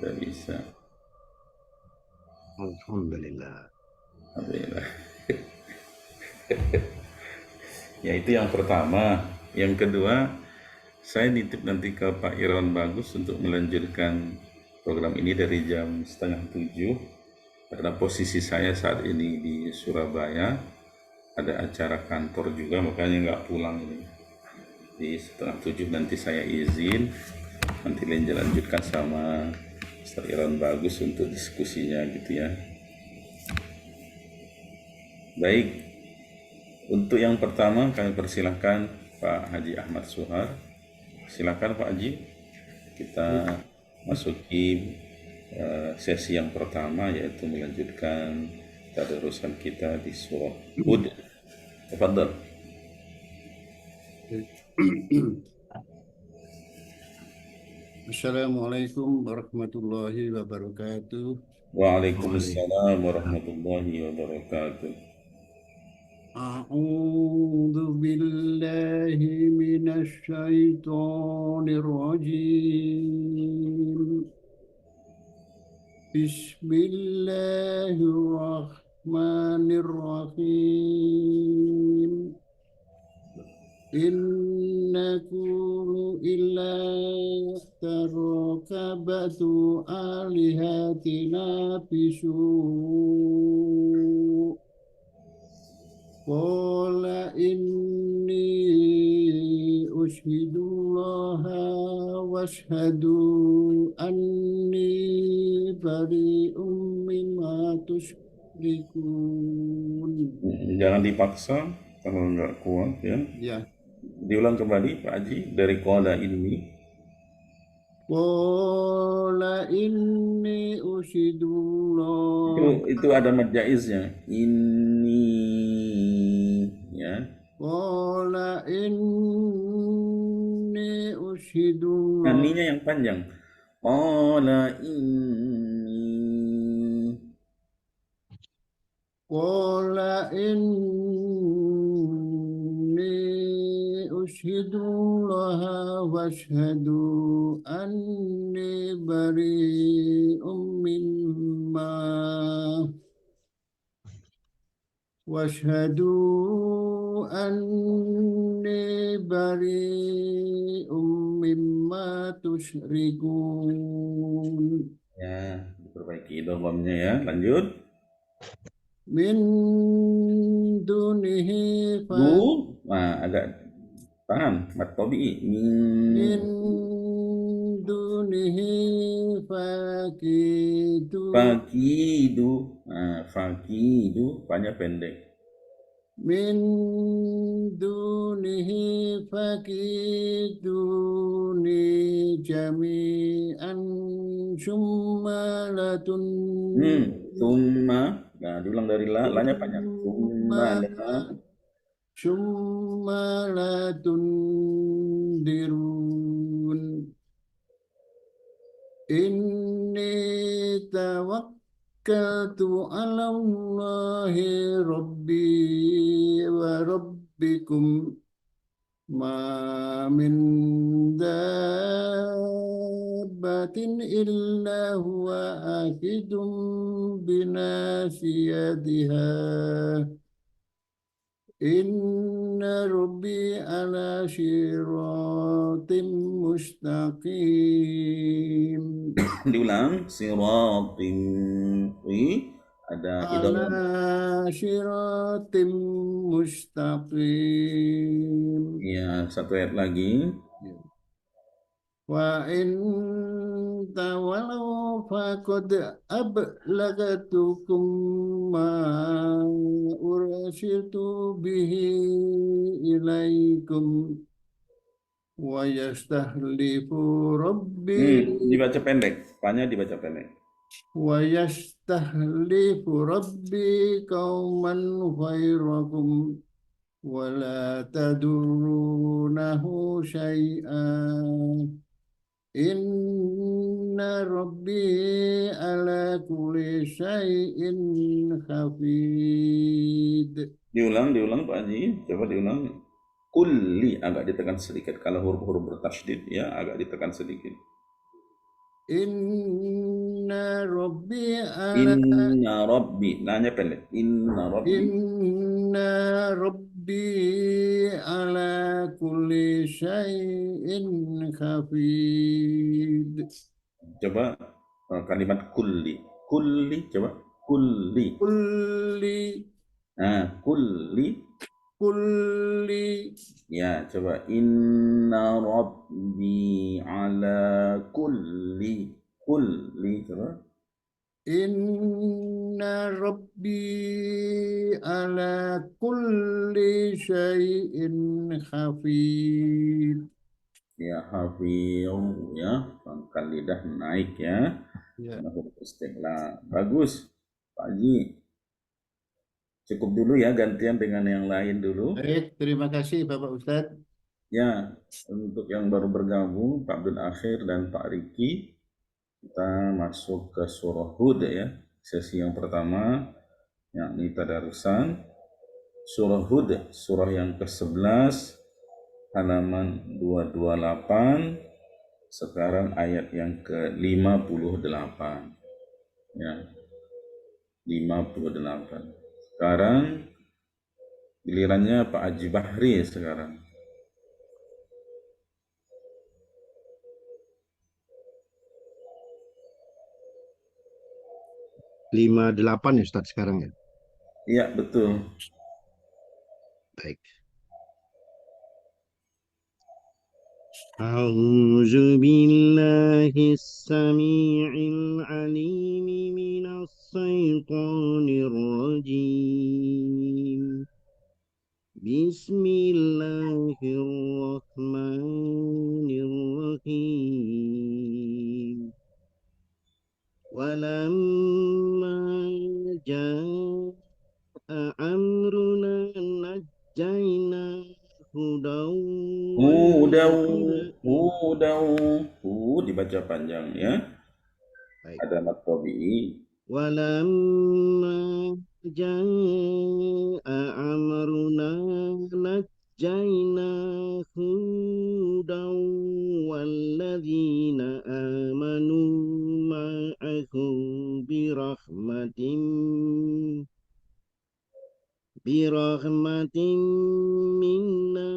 Sudah bisa. Alhamdulillah. Alhamdulillah. Ya itu yang pertama. Yang kedua, saya nitip nanti ke Pak Irawan Bagus untuk melanjutkan program ini dari jam setengah 7. Karena posisi saya saat ini di Surabaya, ada acara kantor juga, makanya nggak pulang ini. Di setengah 7 nanti saya izin, nanti lanjutkan sama Mr. Irawan Bagus untuk diskusinya gitu ya. Baik, untuk yang pertama kami persilahkan Pak Haji Ahmad Suhar. Silakan Pak Haji, kita masuki sesi yang pertama yaitu melanjutkan tadarusan kita di surah Hud. Tafadhal. Assalamualaikum warahmatullahi wabarakatuh. Waalaikumsalam warahmatullahi wabarakatuh. أعوذ بالله من الشيطان الرجيم. بسم الله الرحمن الرحيم. إن نكون إلا تركبت آلهتنا بسوء قال إني أشهد الله واشهدوا أني بريء مما تشركون. Jangan dipaksa kalau nggak kuat ya. Ya. Diulang kembali Pak Haji dari qala ini. Qala inni usyidullah. Itu ada mad jaiznya. Ini ya. Qala inni usyidullah. Ininya yang panjang. Qala ini. Qala inni usyidullah washhadu anni bari'um mimma واشهدوا أني بريء مما تشركون Ya, diperbaiki idghamnya ya. Lanjut. من دونه Du, nah agak tahan, mat tabi'i. من دونه فاكيدون Fakidu. Nah, fakidu, panjang pendek. من دونه فكيدوني جميعا ثم Tumma. Nah, diulang dari la, lanya panjang. ثم Tumma la. ثم لتنذرون إني توكلت على الله ربي وربكم ما من دابة إلا هو آخذ بناصيتها إن ربي على صراط مستقيم. Diulang. Siratim. Ada على idgham. صراط مستقيم. Ya, satu ayat lagi. وإن تولوا فقد أبلغتكم ما أرسلت به إليكم ويستخلف ربي Dibaca pendek. Panya dibaca pendek. ويستخلف ربي قوما غيركم ولا تدرونه شيئا إن ربي على كل شيء حفيظ. Diulang Pak Haji. Coba diulang. Kulli agak ditekan sedikit. Kalau huruf-huruf bertasydid ya agak ditekan sedikit. إن rabbi ala Inna Rabbi. Nanya pendek. Inna Rabbi. inna rabbi ala kulli syai'in hafid. Coba kalimat kulli. Kulli, coba. Kulli. Kulli Nah, kulli. kulli Ya, coba. Inna Rabbi ala kulli. Kulli, coba. inna rabbi ala kulli syai'in hafid. Ya, hafiz. Ya, pangkal lidah naik ya. Ya. Karena huruf isti'la. Bagus. Pak Haji. Cukup dulu ya, gantian dengan yang lain dulu. Baik, terima kasih Bapak Ustadz. Ya, untuk yang baru bergabung, Pak Abdul Akhir dan Pak Riki, kita masuk ke surah Hud ya. Sesi yang pertama, yakni tadarusan. Surah Hud, surah yang ke-11, halaman 228, sekarang ayat yang ke-58. Ya, 58. Sekarang gilirannya Pak Haji Bahri sekarang. 58 ya Ustadz sekarang ya. Iya, betul. Baik. A'udzu billahis samii'il 'aliim minas syaitonir rajim. Bismillahirrahmanirrahim. Walamma jaa'a amruna najjayna hudaw Hudau, wa hudau, dibaca panjang ya. baik. Ada mat tabi'i. Walamma jaa'a amruna najjayna hudaw walladzina amanu ma'ahu birahmatin minna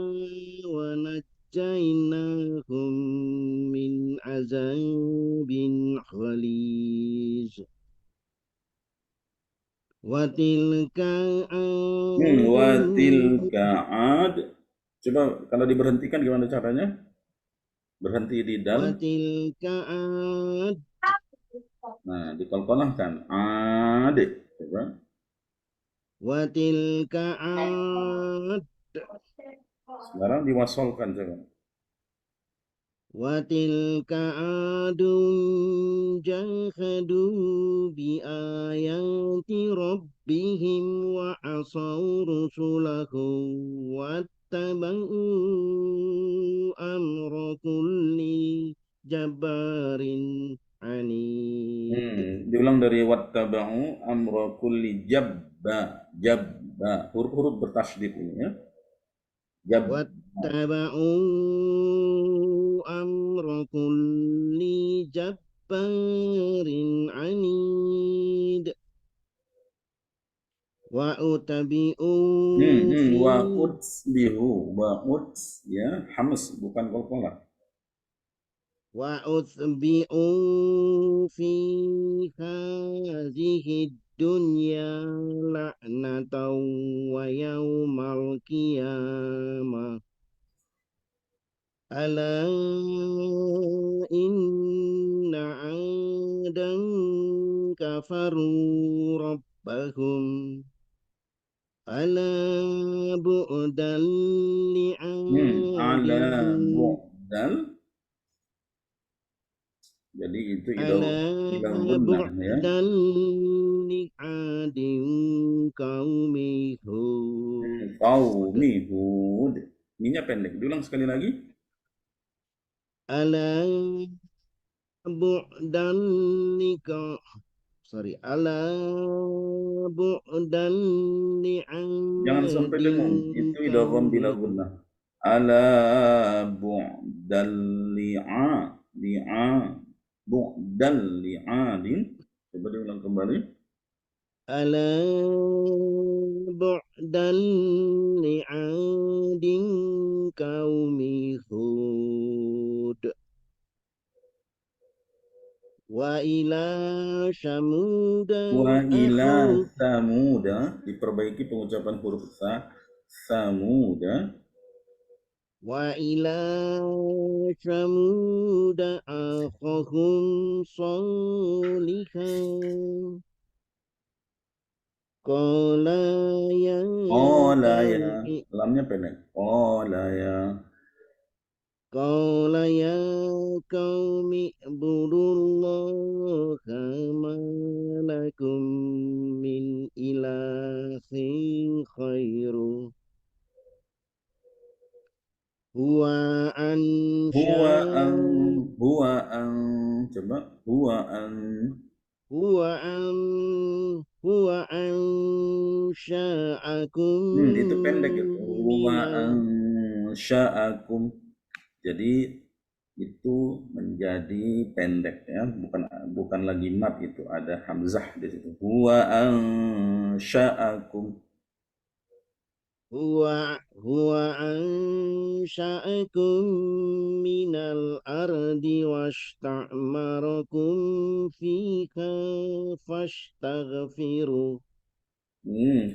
wa najjaynahum min azabin ghalij. Wa tilka Watilka ad. Coba kalau diberhentikan gimana caranya? Berhenti di wa dal. tilka ad Nah, dikolkolahkan. Ad. Coba. wa tilka ad Sekarang diwasolkan coba. wa tilka adun jahadu bi ayati rabbihim wa asaw rusulahu wattaba'u amra kulli jabbarin anid. Diulang dari wattaba'u amra kulli jabba. Jabba. Huruf-huruf bertasydid ini ya. Jab. Wattaba'u amra kulli jabbarin anid. Wa utabi'u Wa fi utsbihu. Wa uts ya. Hamas bukan kolkolah. wa utbi'u fi hadhihi dunya la'natan wa yaumal qiyamah. Ala inna adan kafaru rabbahum. Ala bu'dan Ala li'adin. bu'dal. Jadi itu Ala idal gunnah ya. bu'dan li'adin qaumi Hud. Qaumi Hud. Ininya pendek. Diulang sekali lagi. Ala bu'dan liqa ala bu'dan Jangan sampai dengung. li'adin Itu idgham bila qaumi gunnah. Ala bu'dal li'a. Li'a. bu'dan li'adin. Coba diulang kembali. ألا بعدا لعاد قوم هود وإلى ثمود Wa ila أخاهم samuda, diperbaiki pengucapan huruf sa. Samuda. وإلى ثمود أخاهم صالحا قال يا Qala ya. قوم Lamnya pendek. Qala ya. قال يا قوم اعبدوا الله ما لكم من إله خيره هو Huwa أنشأ an. Huwa an. Coba. Huwa an. هو أن هو أنشأكم Itu pendek itu. Huwa من an sya'akum. Jadi itu menjadi pendek ya, bukan lagi mat, itu ada hamzah di situ. Huwa an sya'akum. هو أنشأكم من الأرض واستعمركم فيها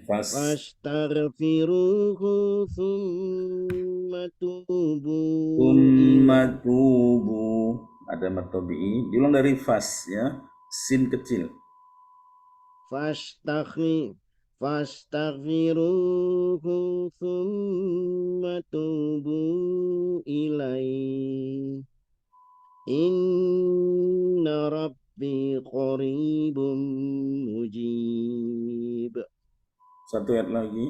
Fas. فاستغفروه ثم توبوا Tumma إليه tubu. Ada matobi'i. Diulang dari fas ya. Sin kecil. فاستغفر فاستغفروه ثم توبوا إليه إن ربي قريب مجيب Satu ayat lagi.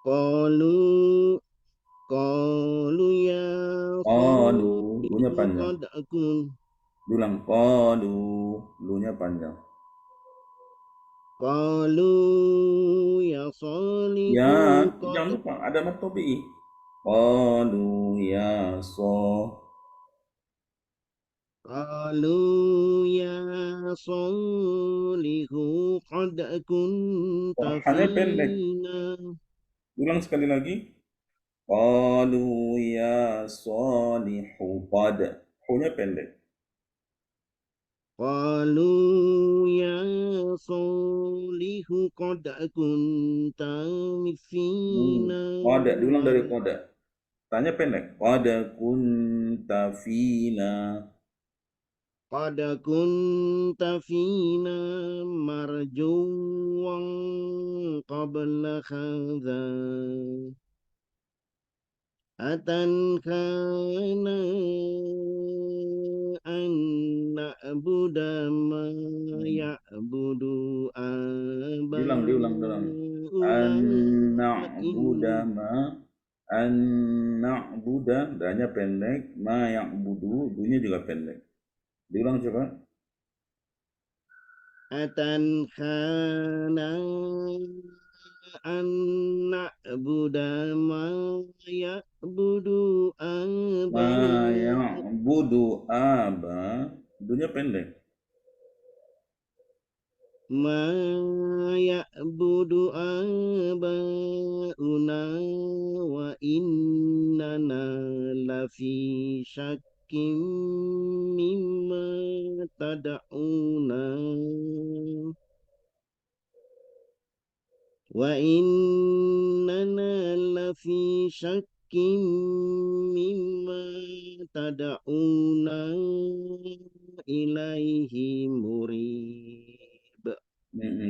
قالوا قالوا يا Qalu. صالح Lunya panjang. قد كنت Diulang. Qalu. Lunya panjang. قالوا يا صالح Ya, قد jangan lupa ada matobi'i. Qalu ya so. قالوا يا صالح قد كنت Hanya pendek. فينا Ulang sekali lagi. Qalu ya salihu qad. Hu-nya pendek. قالوا يا صالح قد كنت فينا Qad. Diulang dari qad. Tanya pendek. Qad kunta fina. قد كنت فينا مرجوا قبل هذا أتنهانا أن نعبد ما يعبد Diulang. آباؤنا An na'buda ma. An na'buda. Danya pendek. Ma ya'budu. Dunya juga pendek. Diulang coba. أتنهانا أن نعبد ما يعبد Ma آباؤنا ya'budu aba. Dunya pendek. ما يعبد آباؤنا وإننا لفي شك مما تدعونا وإننا لفي شك مما تدعونا إليه مريب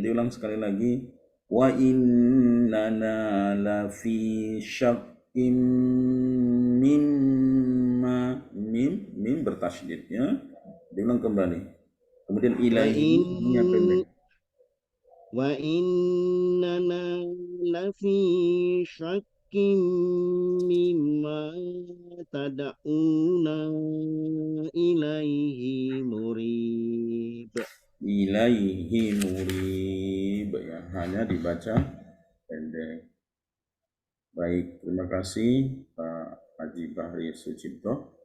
Diulang sekali lagi. Wa innana lafi syakkim mimma. Mim bertasydid ya. Diulang kembali. Kemudian ilaihi nya pendek. وإننا لفي شك مما تدعونا إليه مريب Ilaihi murib ya, hanya dibaca pendek. Baik, terima kasih Pak Haji Bahri Sucipto.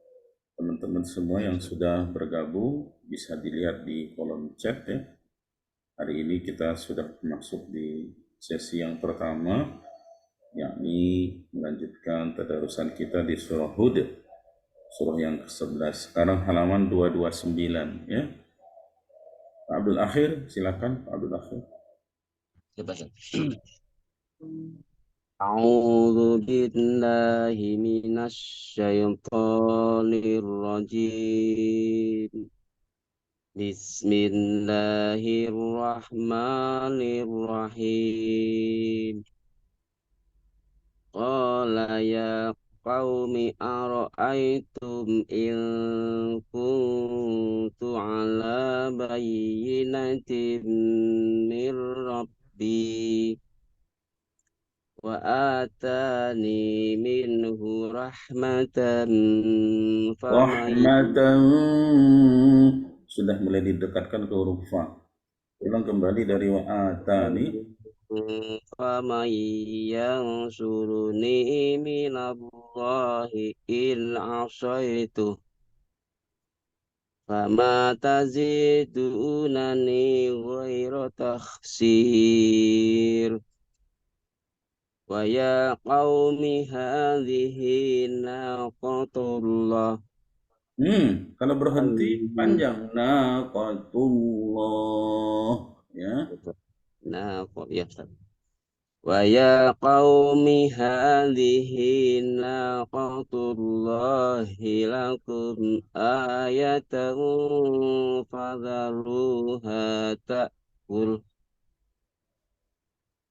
Teman-teman teman-teman semua yang sudah bergabung bisa dilihat di kolom chat ya. Hari ini kita sudah masuk di sesi yang pertama, yakni melanjutkan tadarusan kita di surah Hud, surah yang ke-11. Sekarang halaman 229 ya. Pak Abdul Akhir, silakan Pak Abdul Akhir. أعوذ بالله من الشيطان الرجيم بسم الله الرحمن الرحيم قال يا قوم أرأيتم إن كنت على بينة من ربي وآتاني منه رحمة فمن Rahmatan, sudah mulai didekatkan ke huruf fa. Ulang kembali dari wa'atani. فمن ينصرني من الله إن عصيته فما تزيدونني غير تخسير ويا قوم هذه ناقة الله Kalau berhenti panjang. Naqatullah ya. ناقة يا أستاذ. ويا قوم هذه ناقة الله لكم آية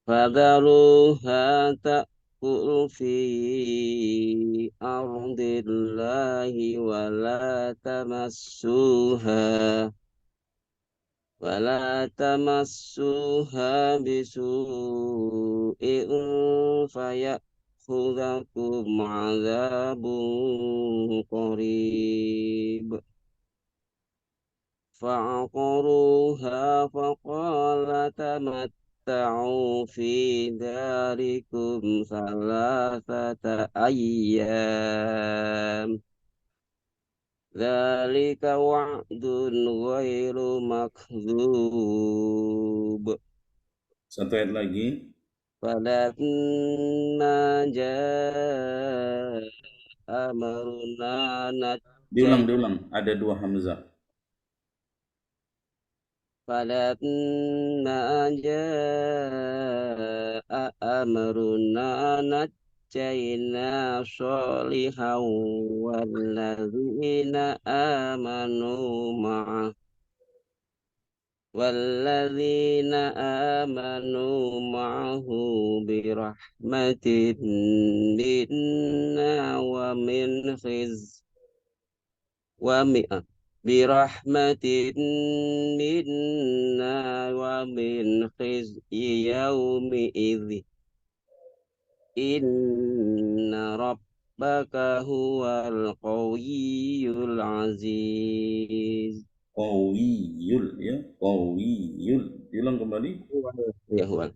فذروها تأكل في أرض الله ولا تمسوها بسوء فيأخذكم عذاب قريب فعقروها فقال تمتعوا في داركم 3 أيام ذلك وعد غير مكذوب. Satu ayat lagi. فلما جاء أمرنا Diulang. Ada 2 hamzah. فلما جاء أمرنا نجينا صالحا والذين آمنوا معه برحمة منا ومن خزي يومئذ إن ربك هو القوي العزيز. Qawiyul ya. Qawiyul. Diulang kembali. Ya huwal.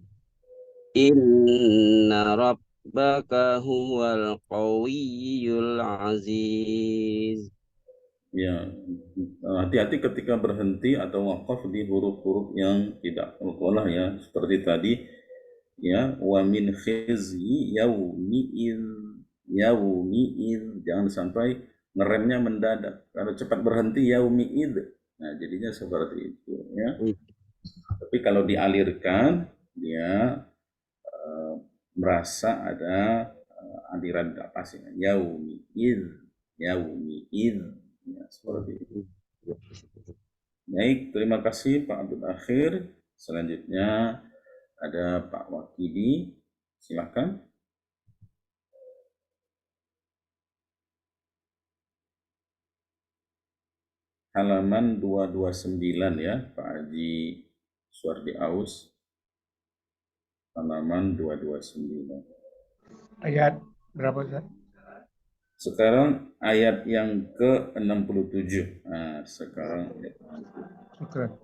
Inna rabbaka huwal qawiyyul aziz. Ya, hati-hati ketika berhenti atau wakaf di huruf-huruf yang tidak qalqalah ya, seperti tadi ya, wa min khizyi yaumi'id, jangan sampai ngeremnya mendadak. Kalau cepat berhenti yaumi'id, nah jadinya seperti itu ya. Tapi kalau dialirkan dia merasa ada aliran tak pas ya. Yaumi'id ya, seperti itu. Baik, terima kasih Pak Abdul Akhir. Selanjutnya ada Pak Wakidi, silakan. Halaman 229 ya, Pak Haji Suardi Aus. Halaman 229. Ayat berapa, Ustaz? Sekarang ayat yang ke-67. Nah, sekarang Syukran.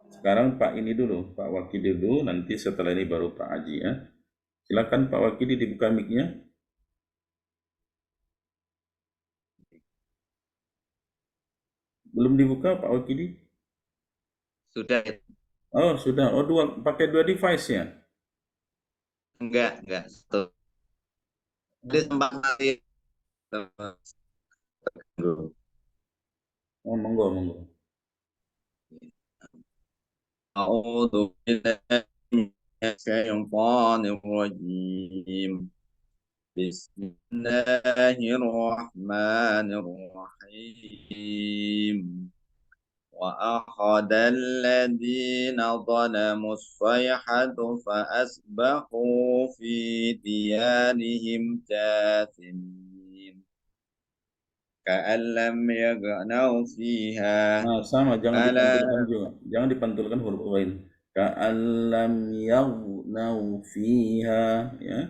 Sekarang Pak ini dulu, Pak Wakidi dulu, nanti setelah ini baru Pak Haji ya. Silakan Pak Wakidi dibuka mic-nya. Belum dibuka Pak Wakidi? Sudah. Oh, sudah. Oh, pakai dua device ya? Enggak. Satu. Dia sempat hari. Oh, monggo, monggo. أعوذ بالله من الشيطان الرجيم بسم الله الرحمن الرحيم وأخذ الذين ظلموا الصيحة فأصبحوا في ديارهم جاثمين كأن لم يغنوا فيها Nah, sama, jangan ألا dipantulkan juga. Jangan dipantulkan huruf lain. Ka'allam yaghnau fiha, ya.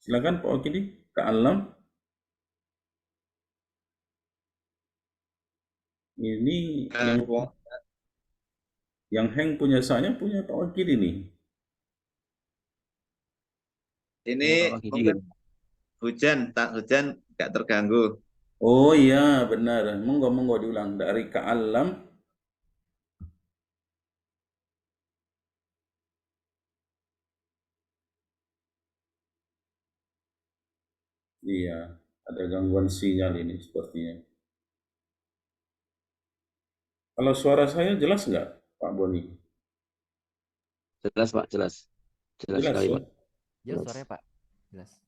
Silakan Pak Wakidi. Ka'allam ini yang hang punya saya punya Pak Wakidi nih. ini Pak Wakidi mungkin gitu. hujan, tak hujan nggak terganggu. Oh iya, benar. Monggo, monggo diulang. Dari ka'allam, iya, ada gangguan sinyal ini sepertinya. Kalau suara saya jelas nggak, Pak Boni? Jelas Pak, jelas. Jelas Jelas sekali ya? Pak. Jelas Jelas. suaranya Pak. Jelas.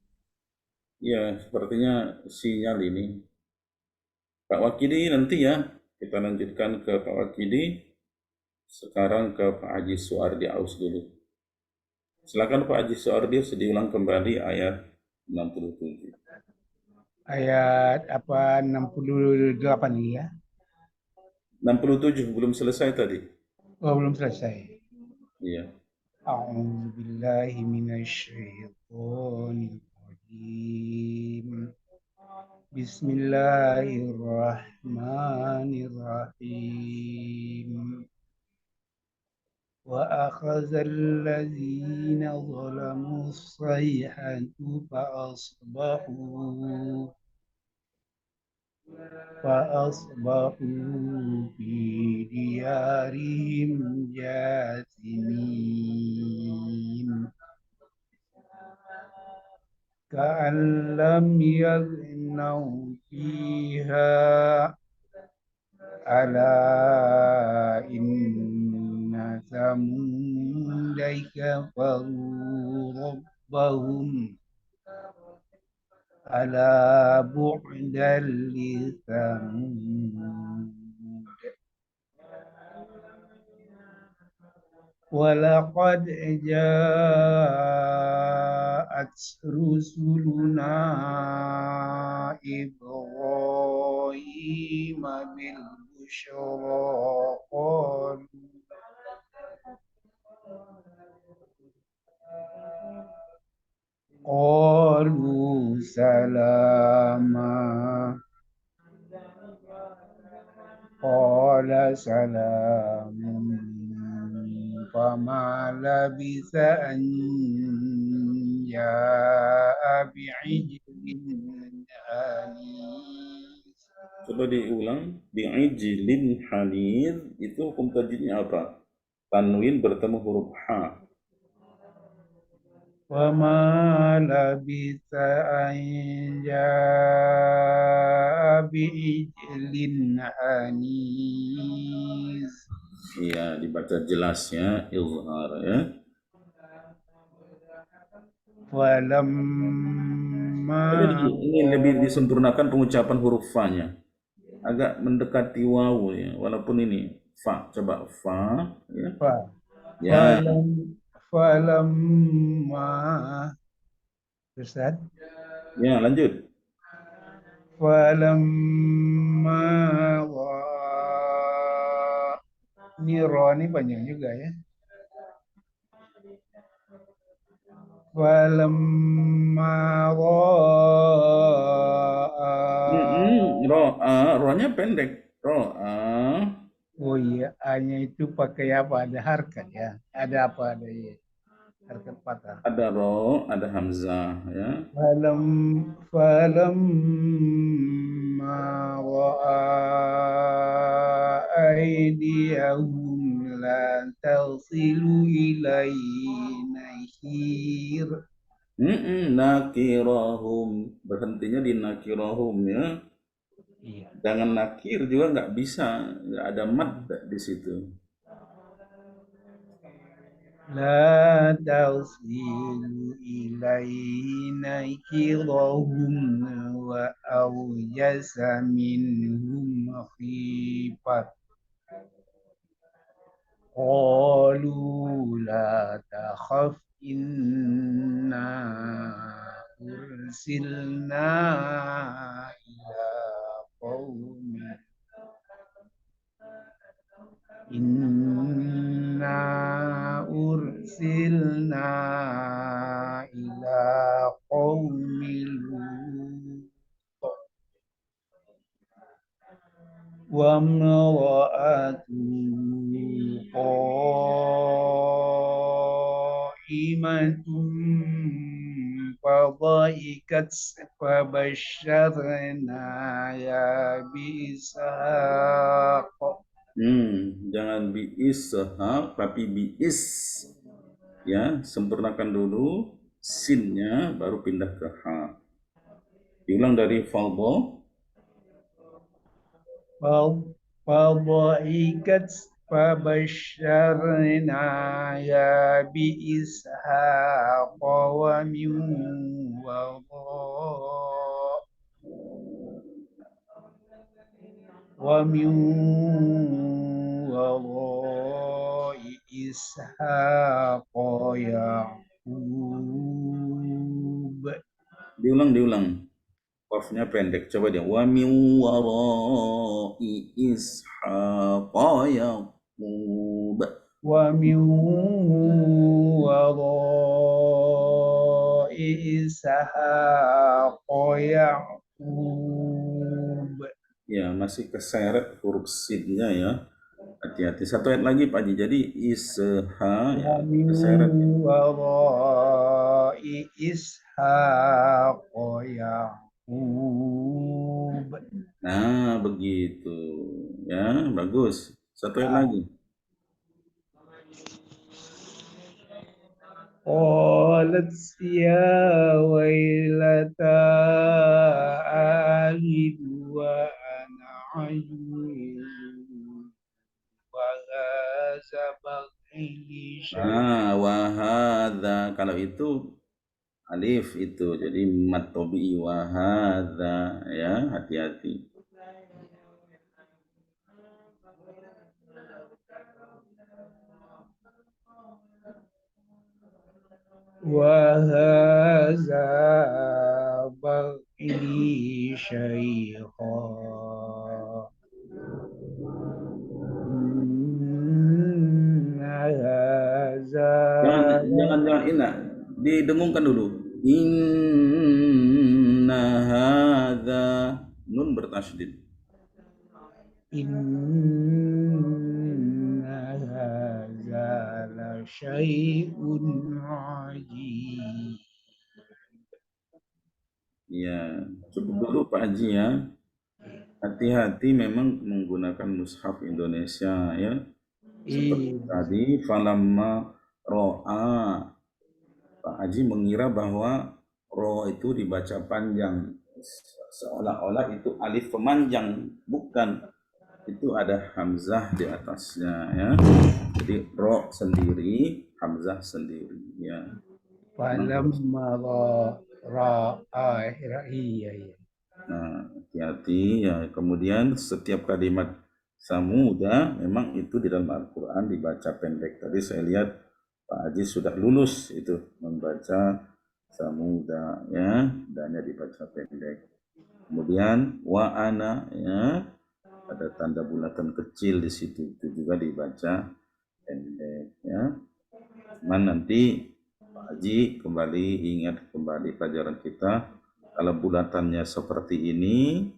Iya, sepertinya sinyal ini. Pak Wakidi nanti ya, kita lanjutkan ke Pak Wakidi. Sekarang ke Pak Haji Suardi Aus dulu. Silakan Pak Haji Suardi, diulang kembali ayat 67. Ayat apa 68 ini ya? 67 belum selesai tadi. Oh, belum selesai. Iya. A'udzu billahi minasyaitonir rajim. Bismillahirrahmanirrahim. وأخذ الذين ظلموا الصيحة فأصبحوا في ديارهم جاثمين كأن لم يغنوا فيها ألا إن ثمود كفروا ربهم ألا بعدا لثمود ولقد جاءت رسلنا إبراهيم بالبشرى قالوا سلاما قال سلام فما لبث أن جاء بعجل حنيذ. Coba diulang. Bi'ijlin hanid, itu hukum tajwidnya apa? Tanwin bertemu huruf ha. وما لبث أن جاء بعجل حنيذ. Iya, dibaca jelasnya izhar ya. Falamma Tapi ini lebih disempurnakan pengucapan huruf fa-nya. Agak mendekati waw ya, walaupun ini fa. Coba fa ya. Ya, falamma Ustaz. ya lanjut. Falamma ini ro ini panjang juga ya. Falamma Ro'nya pendek. Oh iya, A-nya itu pakai apa? Ada harkat ya. Ada apa ada ya. harakat fathah. Ada ro, ada hamzah ya. فلما رأى أيديهم لا تصل إليه نكير Nakirahum, berhentinya di nakirahum ya. Iya. Jangan nakir juga nggak bisa, nggak ada mad di situ. لا تصل إليه نكرهم وأوجس منهم خيفة قالوا لا تخف إنا أرسلنا إلى قوم إنا أرسلنا إلى قوم لوط وامرأته قائمة فضحكت فبشرناها بإسحاق Jangan biis sehak, tapi biis ya. Sempurnakan dulu sinnya, baru pindah ke ha. Diulang dari fadha. فضحكت فبشرناها بإسحاق ومن وراء إسحاق يعقوب Diulang. Qafnya pendek. Coba dia. Wa min warai ishaqa yaqub. ومن وراء إسحاق يعقوب Ya, masih keseret huruf sidnya ya. Hati-hati. Satu ayat lagi Pak Haji. Jadi isha ya, ومن keseret. وراء إسحاق يعقوب Nah, begitu. Ya, bagus. Satu ayat lagi. قالت يا ويلتى آلد وأنا عجوز وهذا بغلي Nah, wahada. Kalau itu alif itu. Jadi mat tobi'i wahada. Ya, hati-hati. وهذا بغلي شيخا إن هذا Jangan ina. Didengungkan dulu. Inna hadza. Nun bertasydid. إن هذا لشيء عجيب Ya, cukup dulu Pak Haji ya. Hati-hati memang menggunakan mushaf Indonesia ya. Seperti tadi, falamma ro'a. Pak Haji mengira bahwa ro itu dibaca panjang. Seolah-olah itu alif pemanjang. Bukan. Itu ada hamzah di atasnya ya. Jadi ro sendiri, hamzah sendiri ya. فلما رأى iya. Nah, hati-hati ya. Kemudian setiap kalimat samuda memang itu di dalam Al-Quran dibaca pendek. Tadi saya lihat Pak Haji sudah lulus itu membaca samuda ya, dannya dibaca pendek. Kemudian wa ana ya, ada tanda bulatan kecil di situ, itu juga dibaca pendek ya. Cuman nanti Pak Haji kembali ingat kembali pelajaran kita, kalau bulatannya seperti ini,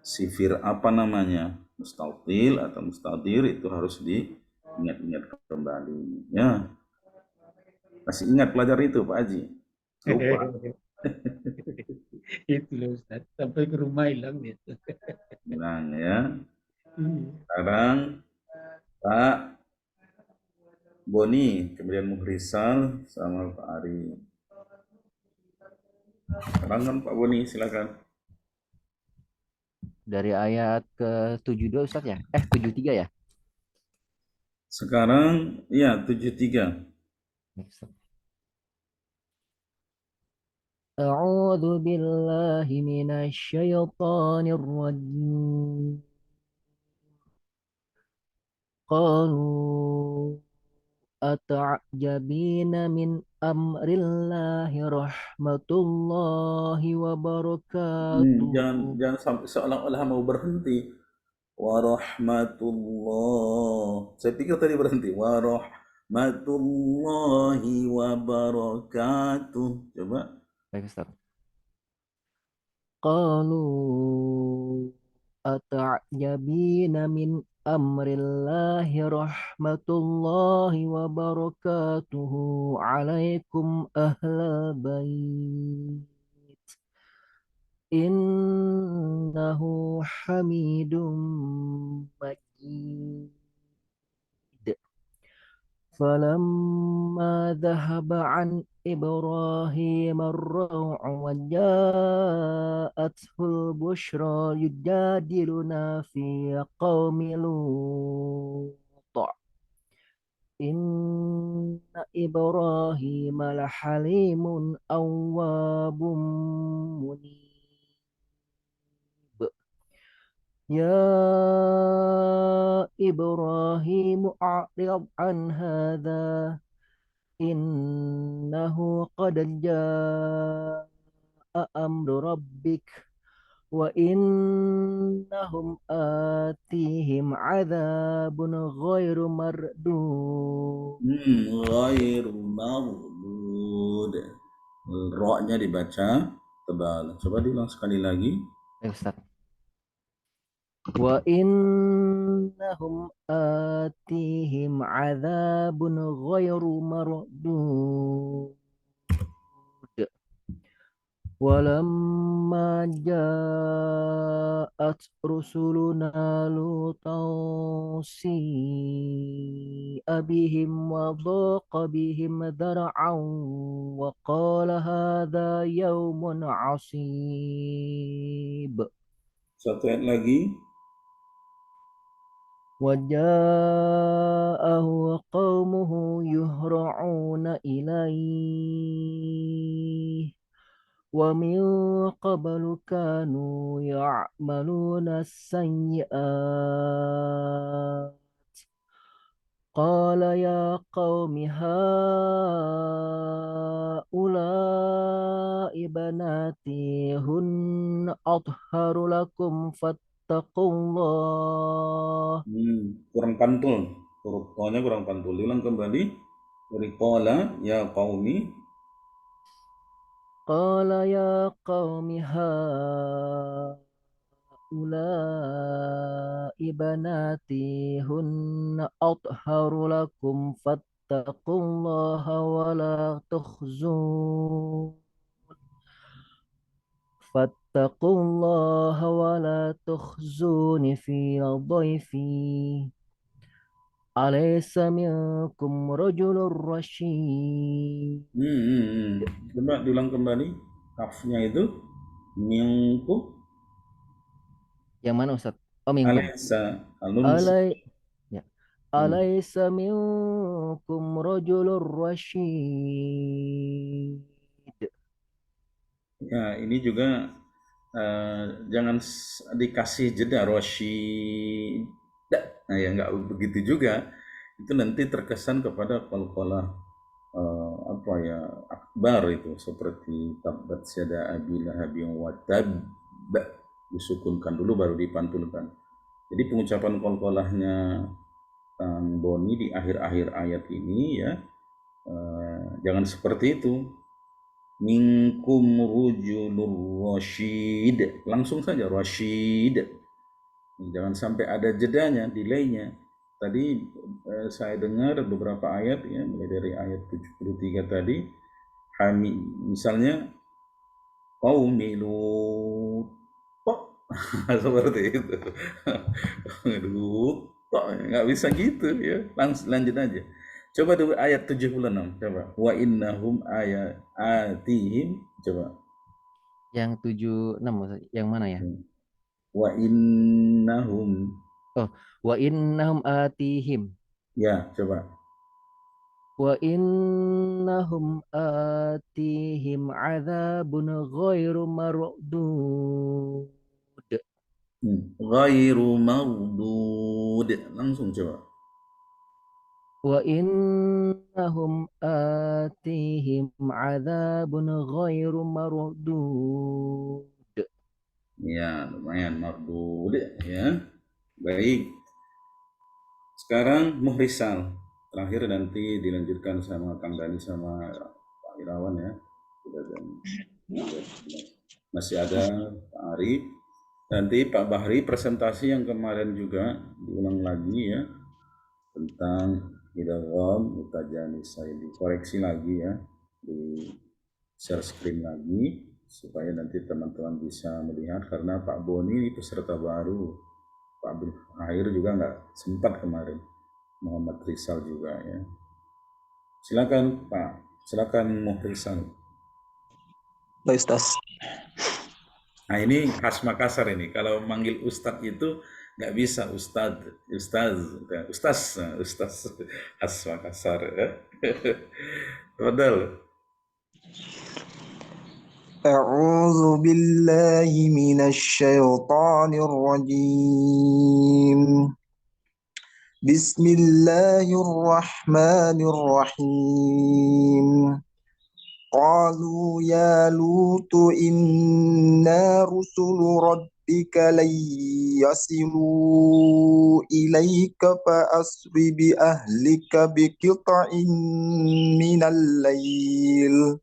sifir apa namanya, mustautil atau mustadir, itu harus diingat-ingat kembali ya. Masih ingat pelajar itu Pak Haji? Lupa. Itu loh Ustaz. Sampai ke rumah hilang dia. Bilang ya. Iya. Sekarang Pak Boni, kemudian Muhrisal sama Pak Ari. Sekarang kan Pak Boni, silakan. Dari ayat ke-72 Ustaz ya? 73 ya? Sekarang ya 73. A'udzu billahi minasyaitonir rajim. Qalu ata'jabina min amrillahi rahmatullahi wa Jangan barakatuh. jangan sampai seolah-olah mau berhenti. Warahmatullah. Saya pikir tadi berhenti. Warahmatullahi wabarakatuh. Coba. Baik Ustaz. Qalu ata'jabina min amrillahi rahmatullahi wa barakatuhu alaikum ahlal bait innahu hamidum majid. فلما ذهب عن إبراهيم الروع وجاءته البشرى يجادلنا في قوم لوط إن إبراهيم لحليم أواب منيب يا إبراهيم أعرض عن هذا إنه قد جاء أمر ربك وإنهم آتيهم عذاب غير مردود. Ghair maghdud. Ra-nya dibaca tebal. Coba diulang sekali lagi. Ustaz. وإنهم آتيهم عذاب غير مردود ولما جاءت رسلنا لوطا سيء بهم وضاق بهم ذرعا وقال هذا يوم عصيب. Satu ayat lagi. وجاءه قومه يهرعون إليه ومن قبل كانوا يعملون السيئات قال يا قوم هؤلاء بناتي هن أطهر لكم فاتقوا الله. Kurang pantul. Huruf ko-nya kurang pantul. Diulang kembali. Dari qala ya qaumi. قال يا قوم هؤلاء بناتي هن أطهر لكم فاتقوا الله ولا تخزون في ضيفي أليس منكم رجل رشيد. Coba diulang kembali. Kafnya itu mingku. Yang mana Ustaz? Oh, minkum. Alaysa alun. Ya. Alaysa minkum rajulur rasyid. Ya, ini juga jangan dikasih jeda Roshi. Nah, ya nggak begitu juga. Itu nanti terkesan kepada qalqalah apa ya akbar itu seperti tabbat syada abi lahabin wa tab, disukunkan dulu baru dipantulkan. Jadi pengucapan qalqalahnya Kang Boni di akhir-akhir ayat ini ya jangan seperti itu. Minkum rujulur rasyid, langsung saja rasyid, jangan sampai ada jedanya, delaynya. tadi saya dengar beberapa ayat ya, mulai dari ayat 73 tadi, misalnya qaumi Lut, seperti itu. Lut, nggak bisa gitu ya. Langsung lanjut aja. Coba dulu ayat 76, coba. Wa innahum ayatihim, coba. Yang 76 Ustaz. Yang mana ya? Wa innahum, Oh, wa innahum atihim. ya coba. Wa innahum atihim adzabun ghairu mardud. Ghairu maghdud, langsung coba. Wa innahum atihim adzabun ghairu mardud. Ya, lumayan mardud ya. Baik. Sekarang muhrisal. Terakhir nanti dilanjutkan sama Kang Dani sama Pak Irawan ya. Sudah jam 12. Masih ada Pak Ari. Nanti Pak Bahri presentasi yang kemarin juga diulang lagi ya. Tentang idgham mutajanis, saya dikoreksi lagi ya. Di share screen lagi supaya nanti teman-teman bisa melihat, karena Pak Boni ini peserta baru, Pak Abdul Akhir juga nggak sempat kemarin, Muhammad Rizal juga ya. Silakan Pak, silakan Muhrizal. Baik, Ustaz. Nah ini khas Makassar ini, kalau manggil Ustadz itu nggak bisa Ustadz, Ustaz, khas Makassar ya. Padahal. أعوذ بالله من الشيطان الرجيم. بسم الله الرحمن الرحيم. قالوا يا لوط إنا رسل ربك لن يصلوا إليك فأسر بأهلك بقطع من الليل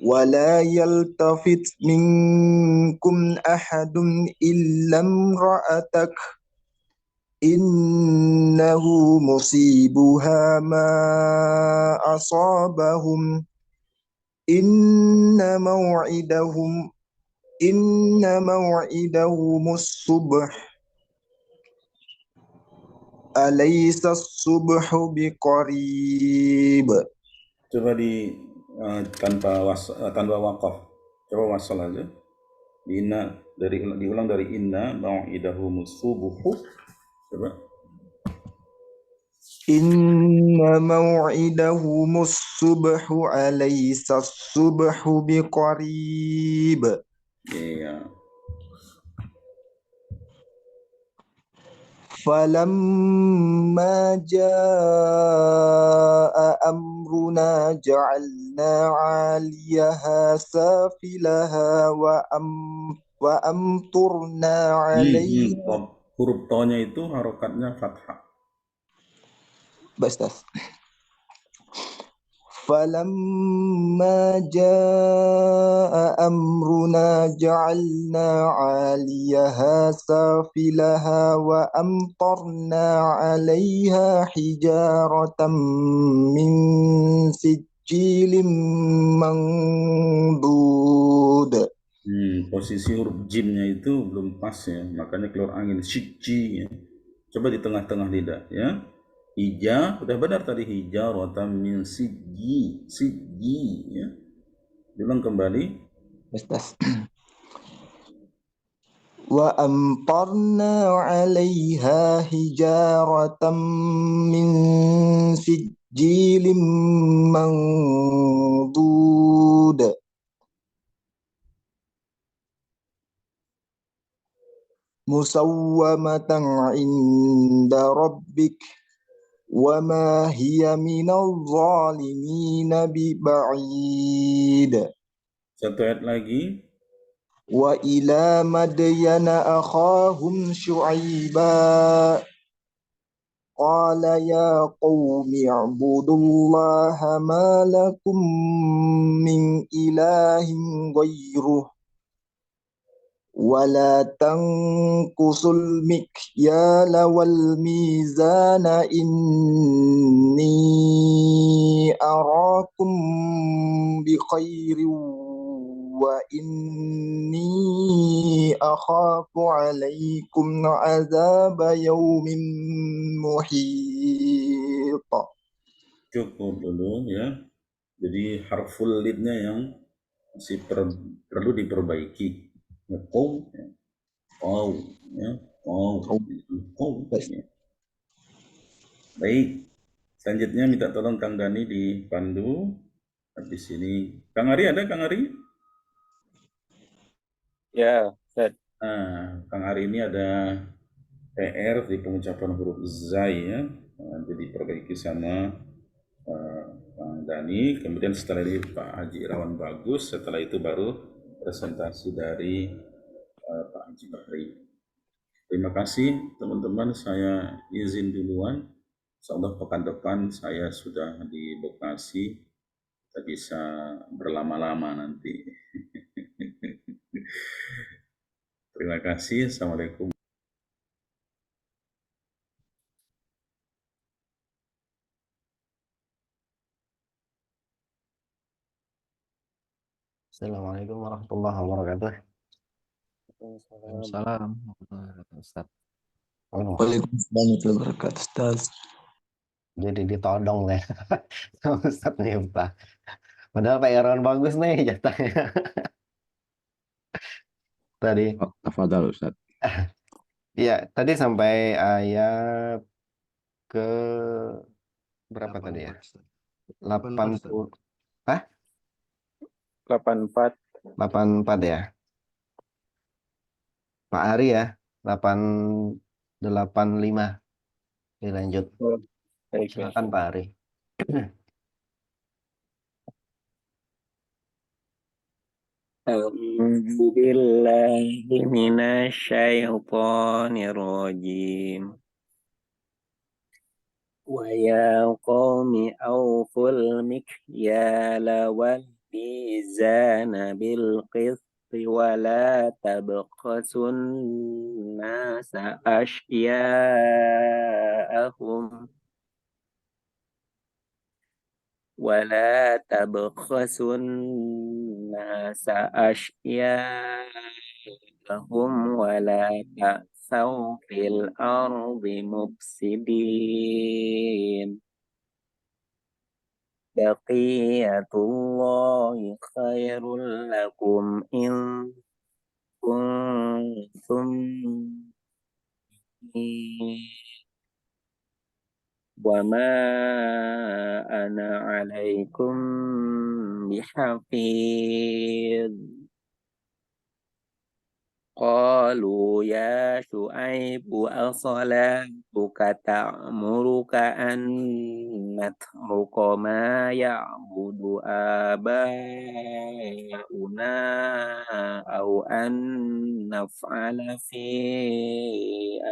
ولا يلتفت منكم أحد إلا امرأتك إنه مصيبها ما أصابهم إن موعدهم الصبح أليس الصبح بقريب. Coba di tanpa wakaf, coba wasal aja. Diulang dari inna mau'idahumus subuhu. Coba. Inna mau'idahumus subhu alaysa subhu biqarib. Iya. فلما جاء أمرنا جعلنا عاليها سافلها وأمطرنا عليها. Huruf to-nya itu harokatnya fathah. Bastas. فلما جاء أمرنا جعلنا عاليها سافلها وأمطرنا عليها حجارة من سجيل منضود. Posisi huruf jimnya itu belum pas ya, makanya keluar angin siji ya. Coba di tengah-tengah lidah ya. Hija, udah benar tadi, hijaratan min siji ya. Bilang kembali. Bastas. Wa amtarna 'alaiha hijaratan min sijilin mandud. Musawwamatan 'inda rabbik wa ma hiya minadh dhalimin biba'id. Satu ayat lagi. Wa ila madyana akhahum syu'aiba qala ya qaumi i'budullaha ma lakum min ilahin ghairuh ولا تنقصوا المكيال والميزان إني أراكم بخير وإني أخاف عليكم عذاب يوم محيط. Cukup dulu ya. Jadi harful lidnya yang masih perlu diperbaiki. Ya, qaw, ya. Qaw, ya. Qaw, qaw, ya. Baik. Selanjutnya minta tolong Kang Dani dipandu. Habis ini Kang Ari ada, Kang Ari? Ya, Ustaz. Nah, Kang Ari ini ada PR di pengucapan huruf zai ya. Nanti diperbaiki sama Kang Dani. Kemudian setelah ini Pak Haji Irawan Bagus. Setelah itu baru presentasi dari Pak Haji Bahri. Terima kasih teman-teman. Saya izin duluan. Insyaallah pekan depan saya sudah di Bekasi. Kita bisa berlama-lama nanti. Terima kasih. Assalamualaikum. Assalamualaikum warahmatullahi wabarakatuh. Waalaikumsalam warahmatullahi wabarakatuh, Ustaz. Waduh, Waalaikumsalam warahmatullahi wabarakatuh, Ustaz. jadi ditodong nih sama Ustaz Miftah. Padahal Pak Irawan bagus nih jatahnya tadi. Tafadhal Ustaz. Iya, tadi sampai ayat ke berapa tadi ya? 80. Hah? 84. 84 ya. Pak Ari ya. 885. Dilanjut. Baik, Silakan Pak Ari. A'udzu billahi minasyaitonir rajim. Wa ya qaumi awful mikyala wal mizana bil qisti wa la tabqasun nasa asya'ahum ولا تبخسوا الناس أشياءهم ولا تأسوا في الأرض مفسدين بقية الله خير لكم إن كنتم وما أنا عليكم بحفيظ قالوا يا شعيب أصلاتك تأمرك أن نترك ما يعبد آباؤنا أو أن نفعل في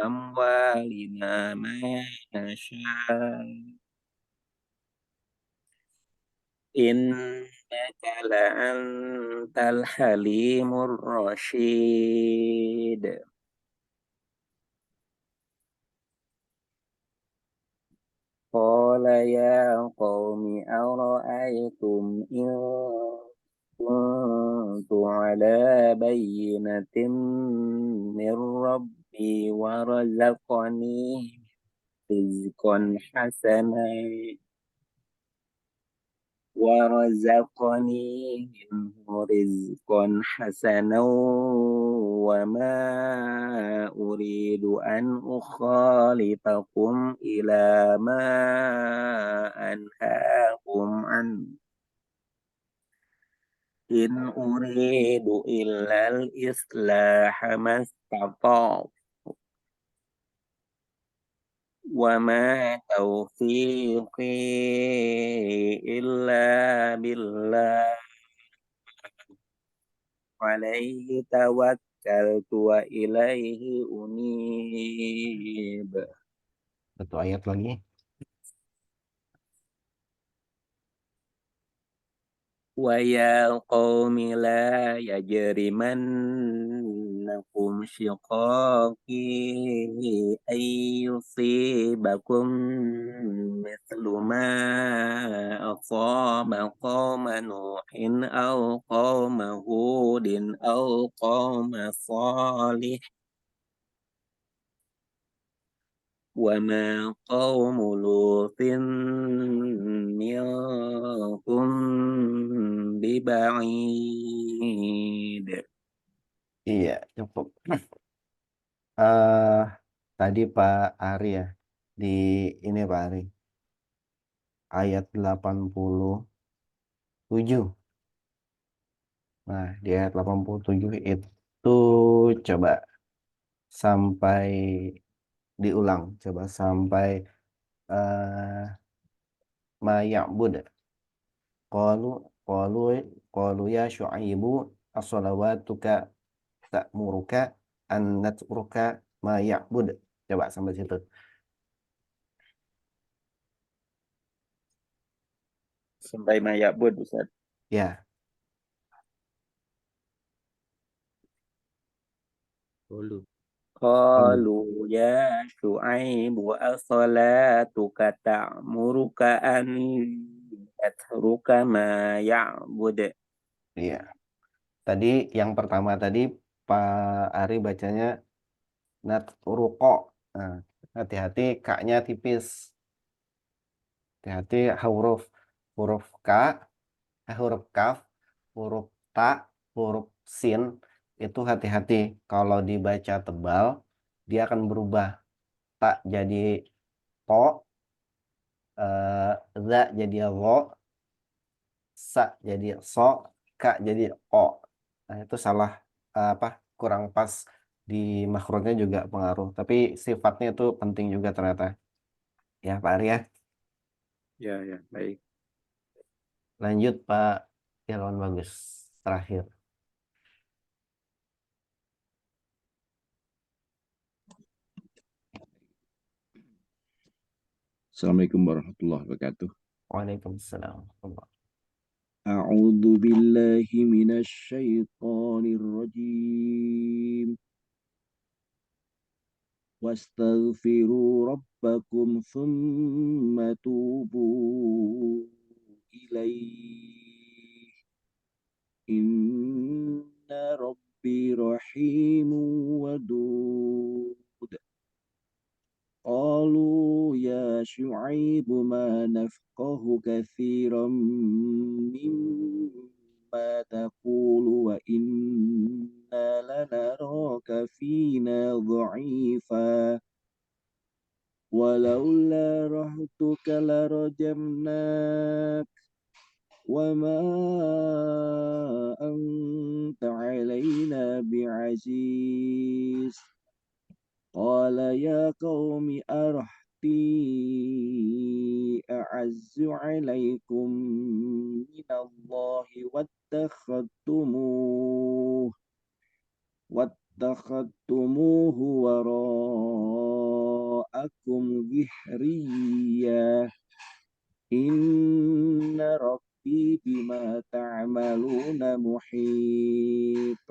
أموالنا ما نشاء إنك لأنت الحليم الرشيد قال يا قوم أرأيتم إن كنت على بينة من ربي ورزقني رزقا حسنا منه رزقا حسنا وما أريد أن أخالفكم إلى ما أنهاكم عنه إن أريد إلا الإصلاح ما استطعت وما توفيقي إلا بالله عليه توكلت وإليه أنيب. Satu ayat lagi. ويا قوم لا يجرمنكم يبلونكم شقاقي أن يصيبكم مثل ما أصاب قوم نوح أو قوم هود أو قوم صالح وما قوم لوط منكم ببعيد. Iya, cukup. eh Tadi Pak Ari ya, di ini Pak Ari, ayat 87. Nah, di ayat 87 itu coba sampai diulang, coba sampai eh ma'ya'bud. Qalu qalu qalu ya Syu'aibu as-salawatuka ta'muruka an natruka ma ya'bud. Coba sampai situ. Sampai mayabud Ustaz. Ya, Dulu. Qalu ya Syu'aibu as-salatuka ta'muruka an natruka ma ya'bud. iya. Tadi yang pertama tadi Pak Ari bacanya natruko. Nah, hati-hati kaknya tipis. Hati-hati huruf huruf K, huruf kaf, huruf ta, huruf sin itu hati-hati. Kalau dibaca tebal, dia akan berubah. Tak jadi to, za jadi ro, sa jadi so, ka jadi o. Nah, itu salah apa? Kurang pas di makhrajnya juga pengaruh. Tapi sifatnya itu penting juga ternyata. Ya, Pak Arya. Ya, baik. Lanjut Pak Irwan Bagus. Terakhir. Assalamualaikum warahmatullahi wabarakatuh. Waalaikumsalam. أعوذ بالله من الشيطان الرجيم واستغفروا ربكم ثم توبوا إليه إن ربي رحيم ودود قالوا يا شعيب ما نفقه كثيرا مما تقول وإنا لنراك فينا ضعيفا ولولا رهتك لرجمناك وما أنت علينا بعزيز قال يا قوم أرهطي أعز عليكم من الله واتخذتموه وراءكم ظهريا إن ربي بما تعملون محيط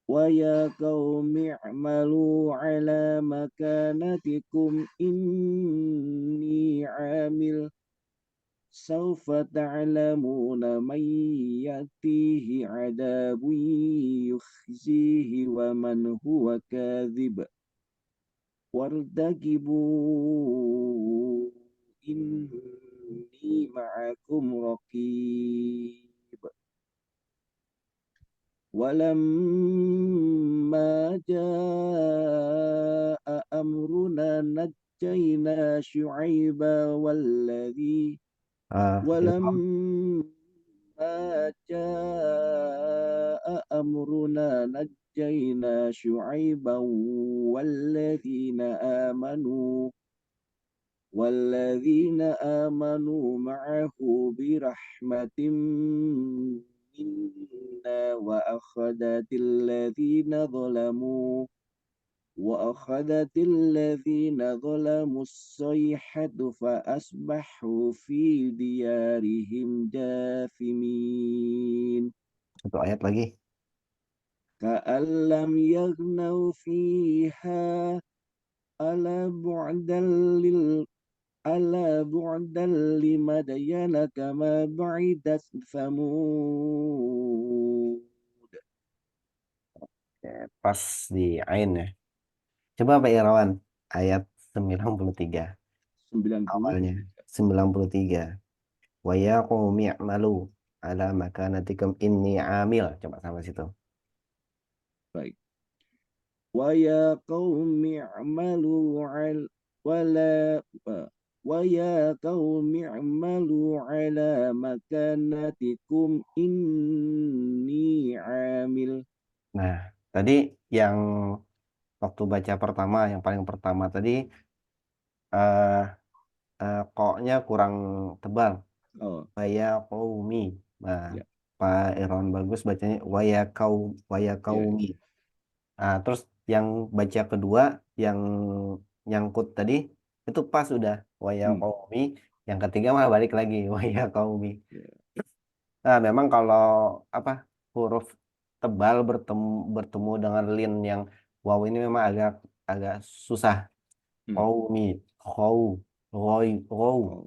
ويا قوم اعملوا على مكانتكم إني عامل سوف تعلمون من يأتيه عذاب يخزيه ومن هو كاذب وارتقبوا إني معكم رقيب ولما جاء أمرنا نجينا شعيبا ولما جاء أمرنا نجينا شعيبا والذين آمنوا معه برحمة منا وأخذت الذين ظلموا الصيحة فأصبحوا في ديارهم جاثمين. Satu ayat lagi. كأن لم يغنوا فيها ألا بعدا ألا بعدا لمدين كما بعدت ثمود. Ya, pas di Ain ya. Coba Pak Irawan ayat 93 90. awalnya. 93. Wa ya qaumi i'malu ala makanatikum inni amil. Coba sampai situ. Baik. ويا قوم اعملوا على ولا ويا قوم اعملوا على مكانتكم إني عامل. Nah, tadi yang waktu baca pertama, yang paling pertama tadi eh koknya kurang tebal. Oh, Waya qaumi. Nah, ya, Pak Irawan bagus bacanya waya ya, qaumi. Nah, terus yang baca kedua yang nyangkut tadi itu pas udah waya hmm, qaumi. Yang ketiga malah balik lagi waya qaumi. ya, Nah, memang kalau apa huruf tebal bertemu dengan lin yang waw ini memang agak agak susah. hmm. Qaumi, qaw, qaw. Oh,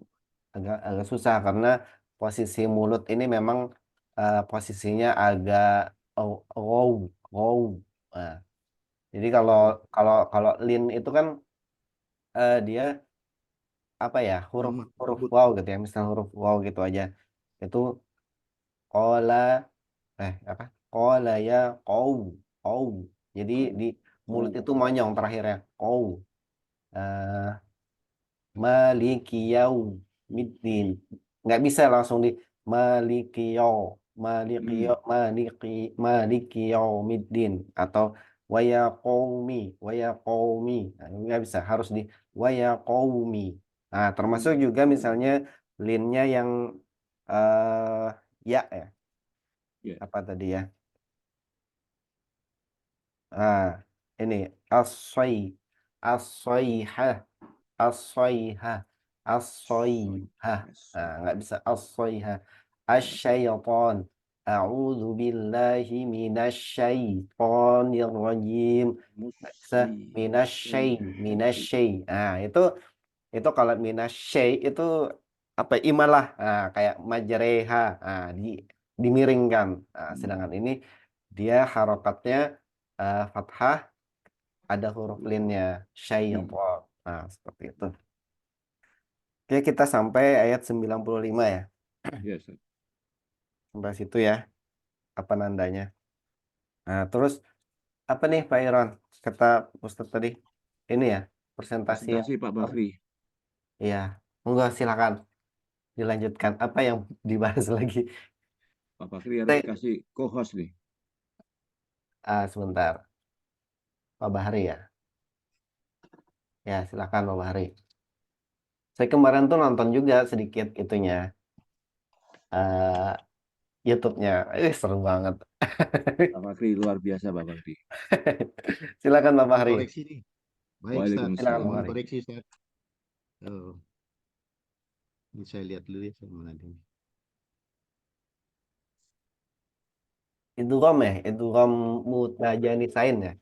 Agak agak susah karena posisi mulut ini memang posisinya agak wow wow. Nah, jadi kalau oh, kalau kalau lin itu kan dia apa ya huruf Lemah, huruf lembut. wow gitu ya, misal huruf wow gitu aja. Itu kola apa? Kola ya kau kau. Jadi oh, di mulut oh, itu monyong terakhirnya kau. Eh, Maliki yaumiddin. Nggak bisa langsung di Maliki hmm, Maliki yaumiddin atau waya qaumi. Nah, nggak bisa, harus di waya qaumi. Nah, termasuk juga misalnya linnya yang eh ya, ya, apa tadi ya? Ah, ini as-soi as-soihah as-soihah sorry, as-soihah. Nah, sorry, nggak bisa as-soihah. Asyaiton. A'udzu billahi minasyaitonir rajim. Nggak bisa musyi, minasyai. Nah, itu kalau minasyai itu apa imalah. Nah, kayak majreha. Nah, dimiringkan. Nah, sedangkan ini dia harokatnya fathah ada huruf linnya hmm, syaiton. Nah, seperti itu. Oke, kita sampai ayat 95 ya. ya, Ustaz. Sampai situ ya, apa nandanya. Nah, terus apa nih Pak Iron? Kata Ustadz tadi, ini ya, presentasi yang Presentasi Pak Bakri. iya. Enggak, silakan dilanjutkan. Apa yang dibahas lagi? Pak Bakri harus Saya, dikasih co-host nih. sebentar, Pak Bahari ya. Ya, silakan Pak Bahari. Saya kemarin tuh nonton juga sedikit itunya, eh YouTube-nya. Seru banget. Pak Bakri luar biasa Pak Bakri. Silakan Pak Mohon Bahari. koreksi nih. Baik, Ustaz. Silakan Pak Waalaikumsalam. Mohon Bahari. koreksi, Ustaz. Oh, ini saya lihat dulu ya sama nanti. Itu rom mutajanisain ya.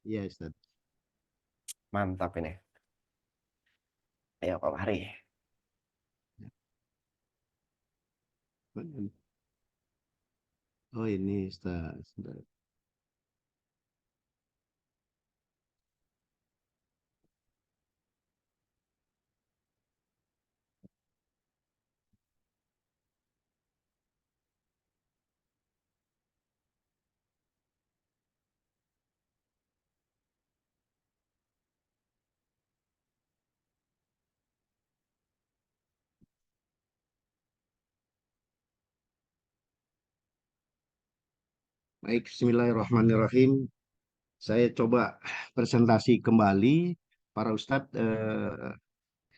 Iya, Ustaz. Mantap ini. Ayo Pak Bahari. Oh, ini Ustaz. Sebentar. Baik, Bismillahirrahmanirrahim. Saya coba presentasi kembali para Ustadz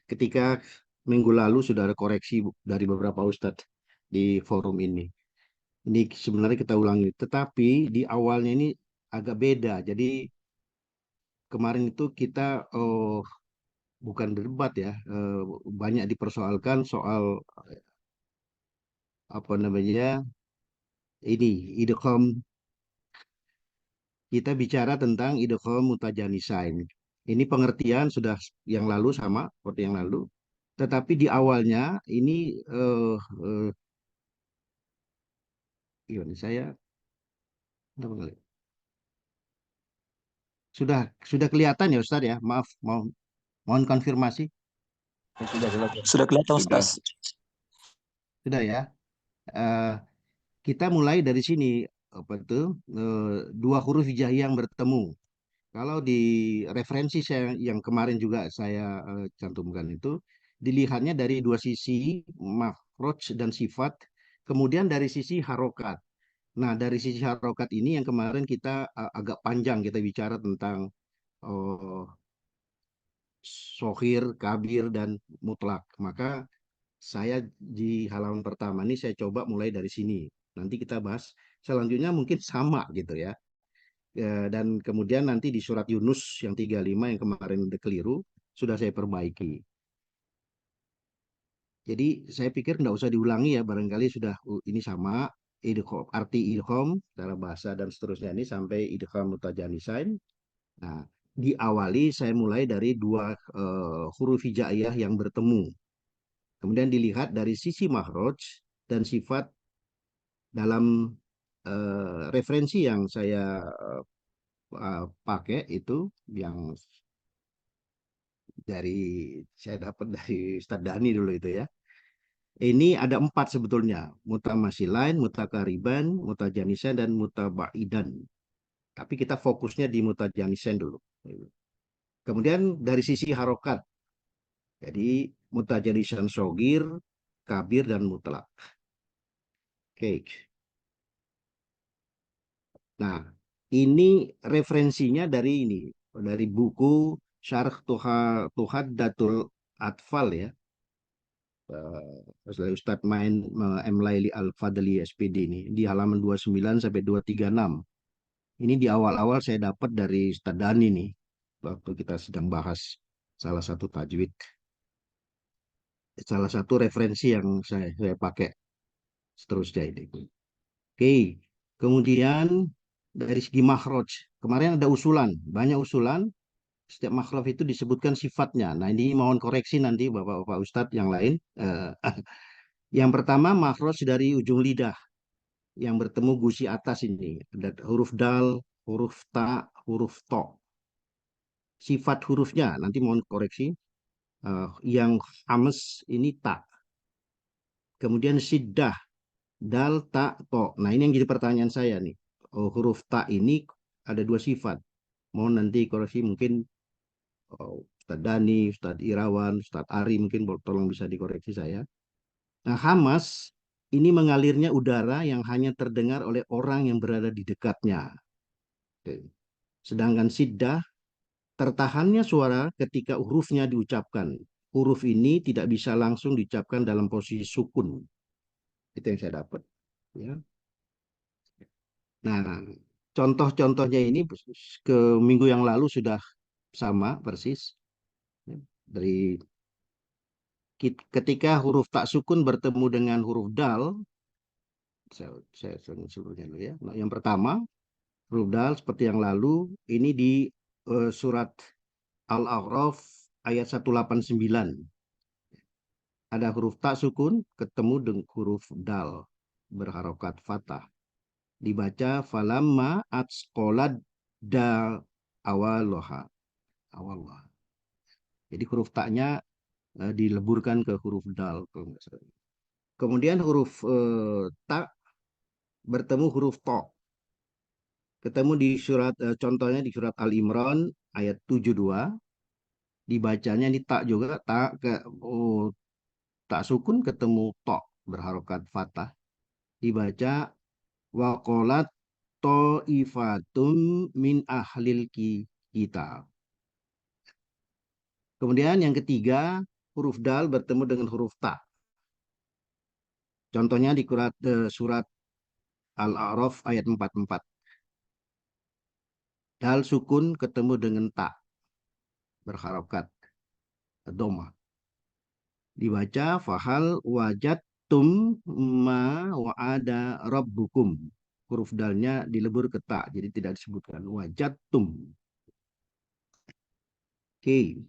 ketika minggu lalu sudah ada koreksi dari beberapa Ustadz di forum ini. Ini sebenarnya kita ulangi, tetapi di awalnya ini agak beda. Jadi kemarin itu kita bukan berdebat ya, banyak dipersoalkan soal apa namanya ini idgham kita bicara tentang idgham mutajanisain. Ini pengertian sudah yang lalu sama seperti yang lalu. Tetapi di awalnya ini gimana saya sudah kelihatan ya Ustadz ya. Maaf, mohon konfirmasi. Sudah jelas. Sudah kelihatan Sudah. Ustaz. Sudah ya. Eh, kita mulai dari sini apa itu dua huruf hijaiyah yang bertemu. Kalau di referensi saya yang kemarin juga saya cantumkan itu dilihatnya dari dua sisi makhraj dan sifat, kemudian dari sisi harokat. Nah, dari sisi harokat ini yang kemarin kita agak panjang kita bicara tentang uh, sohir, kabir, dan mutlak. Maka saya di halaman pertama ini saya coba mulai dari sini. Nanti kita bahas selanjutnya mungkin sama gitu ya. Dan kemudian nanti di surat Yunus yang 35 yang kemarin udah keliru, sudah saya perbaiki. Jadi saya pikir nggak usah diulangi ya, barangkali sudah ini sama, arti idgham, cara bahasa dan seterusnya ini sampai idgham mutajanisain. Nah, diawali saya mulai dari dua huruf hijaiyah yang bertemu. Kemudian dilihat dari sisi makhraj dan sifat dalam referensi yang saya pakai itu yang saya dapat dari Ustadz Dhani dulu itu ya. Ini ada 4 sebetulnya, mutamasilain, mutakariban, mutajanisan, dan mutabaidan. Tapi kita fokusnya di mutajanisan dulu. Kemudian dari sisi harokat, jadi mutajanisan sogir, kabir, dan mutlak. Oke. Nah, ini referensinya dari buku Syarh Tuhaddatul Atfal ya. Dari Ustadz M. Laili Al-Fadli SPD ini di halaman 29 sampai 236. Ini di awal-awal saya dapat dari Ustadz Dhani nih waktu kita sedang bahas salah satu tajwid. Salah satu referensi yang saya pakai seterusnya ini. Oke, kemudian dari segi makhraj, kemarin ada usulan, banyak usulan. Setiap makhraj itu disebutkan sifatnya. Nah, ini mohon koreksi nanti Bapak-Bapak Ustadz yang lain. Yang pertama makhraj dari ujung lidah yang bertemu gusi atas ini. Ada huruf dal, huruf ta, huruf to. Sifat hurufnya nanti mohon koreksi. Yang hames ini ta. Kemudian siddah, dal, ta, to. Nah, ini yang jadi pertanyaan saya nih. Huruf ta ini ada dua sifat. Mohon nanti koreksi mungkin Ustadz Dhani, Ustadz Irawan, Ustadz Ari mungkin tolong bisa dikoreksi saya. Nah, hamas ini mengalirnya udara yang hanya terdengar oleh orang yang berada di dekatnya. Sedangkan siddah, tertahannya suara ketika hurufnya diucapkan. Huruf ini tidak bisa langsung diucapkan dalam posisi sukun. Itu yang saya dapat. Ya. Nah, contoh-contohnya ini ke minggu yang lalu sudah sama persis. Dari ketika huruf tak sukun bertemu dengan huruf dal, saya sebutnya dulu ya. Nah, yang pertama, huruf dal seperti yang lalu, ini di surat Al-A'raf ayat 189. Ada huruf tak sukun ketemu dengan huruf dal berharokat fathah. Dibaca falamma atsqolad da awaloha. Awallah. Jadi huruf taknya dileburkan ke huruf dal. Kemudian huruf ta bertemu huruf to. Ketemu di surat contohnya di surat Al-Imran ayat 72. Dibacanya di tak juga tak sukun ketemu to berharokat fathah. Dibaca waqalat ta'ifatum min ahlil kitab. Kemudian yang ketiga, huruf dal bertemu dengan huruf ta. Contohnya di surat Al-A'raf ayat 44. Dal sukun ketemu dengan ta. Berharokat. Doma. Dibaca fahal wajadtum ma wa'ada rabbukum. huruf dalnya dilebur ke ta, jadi tidak disebutkan. Wajatum. Oke.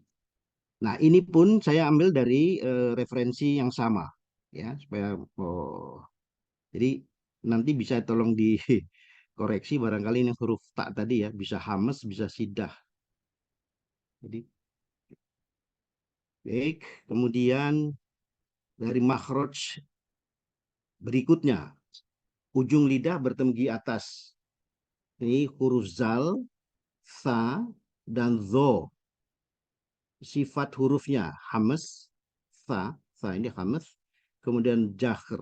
Nah, ini pun saya ambil dari referensi yang sama, ya, supaya jadi nanti bisa tolong dikoreksi barangkali ini huruf ta tadi ya, bisa hamas, bisa sidah. Jadi baik, kemudian dari makhraj berikutnya, ujung lidah bertemu di atas. Ini huruf zal, sa, dan zo. Sifat hurufnya hamas, sa ini hamas, kemudian jahr,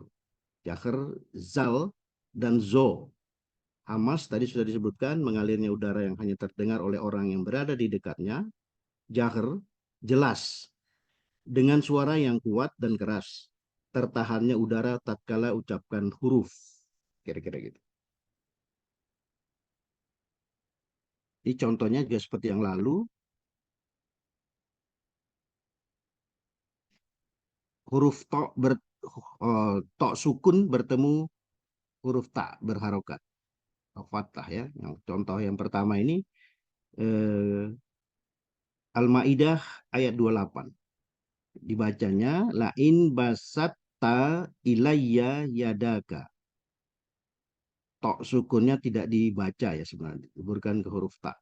zal, dan zo. Hamas tadi sudah disebutkan, mengalirnya udara yang hanya terdengar oleh orang yang berada di dekatnya. Jahr, jelas, dengan suara yang kuat dan keras. Tertahannya udara tatkala ucapkan huruf. Kira-kira gitu. Ini contohnya juga seperti yang lalu. Huruf to sukun bertemu huruf ta berharokat. Fathah ya. Yang contoh yang pertama ini Al-Maidah ayat 28. Dibacanya lain basatta ilayya yadaka. Tok sukunnya tidak dibaca ya sebenarnya, diliburkan ke huruf ta.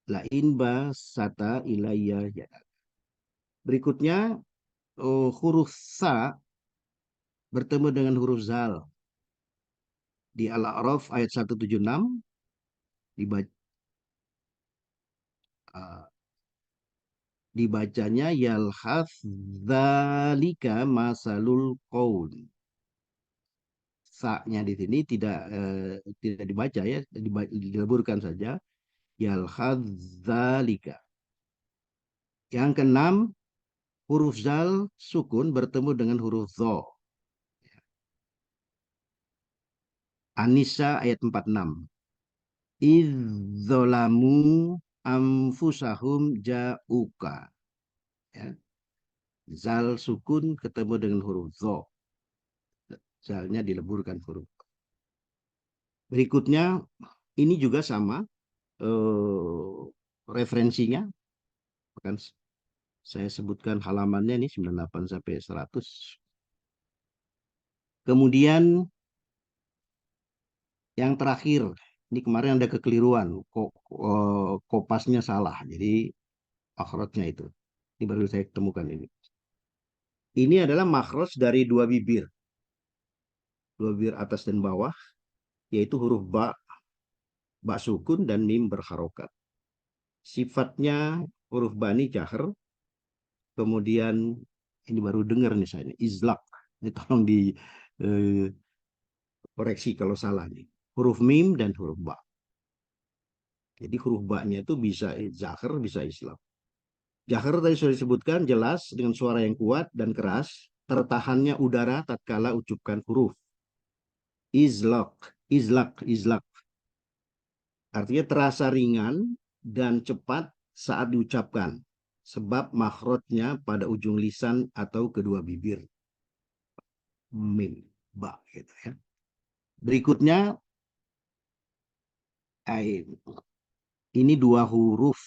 Lain basatta ilayya yadaka. Berikutnya huruf sa bertemu dengan huruf zal. Di Al-A'raf ayat 176 dibacanya yalhaf dzalika masalul qaul. Sa-nya di sini tidak dibaca ya, dileburkan saja. Yalhaf dzalika. Yang keenam, huruf zal sukun bertemu dengan huruf dho. An-Nisa ayat 46. Idzolamu anfusahum ja'uka. Ya. Zal sukun ketemu dengan huruf dho. Zalnya dileburkan huruf. Berikutnya, ini juga sama referensinya. Bahkan saya sebutkan halamannya ini 98 sampai 100. Kemudian yang terakhir, ini kemarin ada kekeliruan, kopasnya salah, jadi akhrajnya itu. Ini baru saya temukan ini. Ini adalah makhraj dari dua bibir atas dan bawah, yaitu huruf ba sukun dan mim berharokat. Sifatnya huruf ba ini jahr, kemudian ini baru dengar nih saya, izlak. Ini tolong di koreksi kalau salah nih. Huruf mim dan huruf ba. Jadi huruf ba-nya itu bisa jahr, bisa izlak. Jahr tadi sudah disebutkan, jelas dengan suara yang kuat dan keras, tertahannya udara tatkala ucapkan huruf. Izlak. Artinya terasa ringan dan cepat saat diucapkan, sebab makhrajnya pada ujung lisan atau kedua bibir. Mim, ba gitu ya. Berikutnya ini dua huruf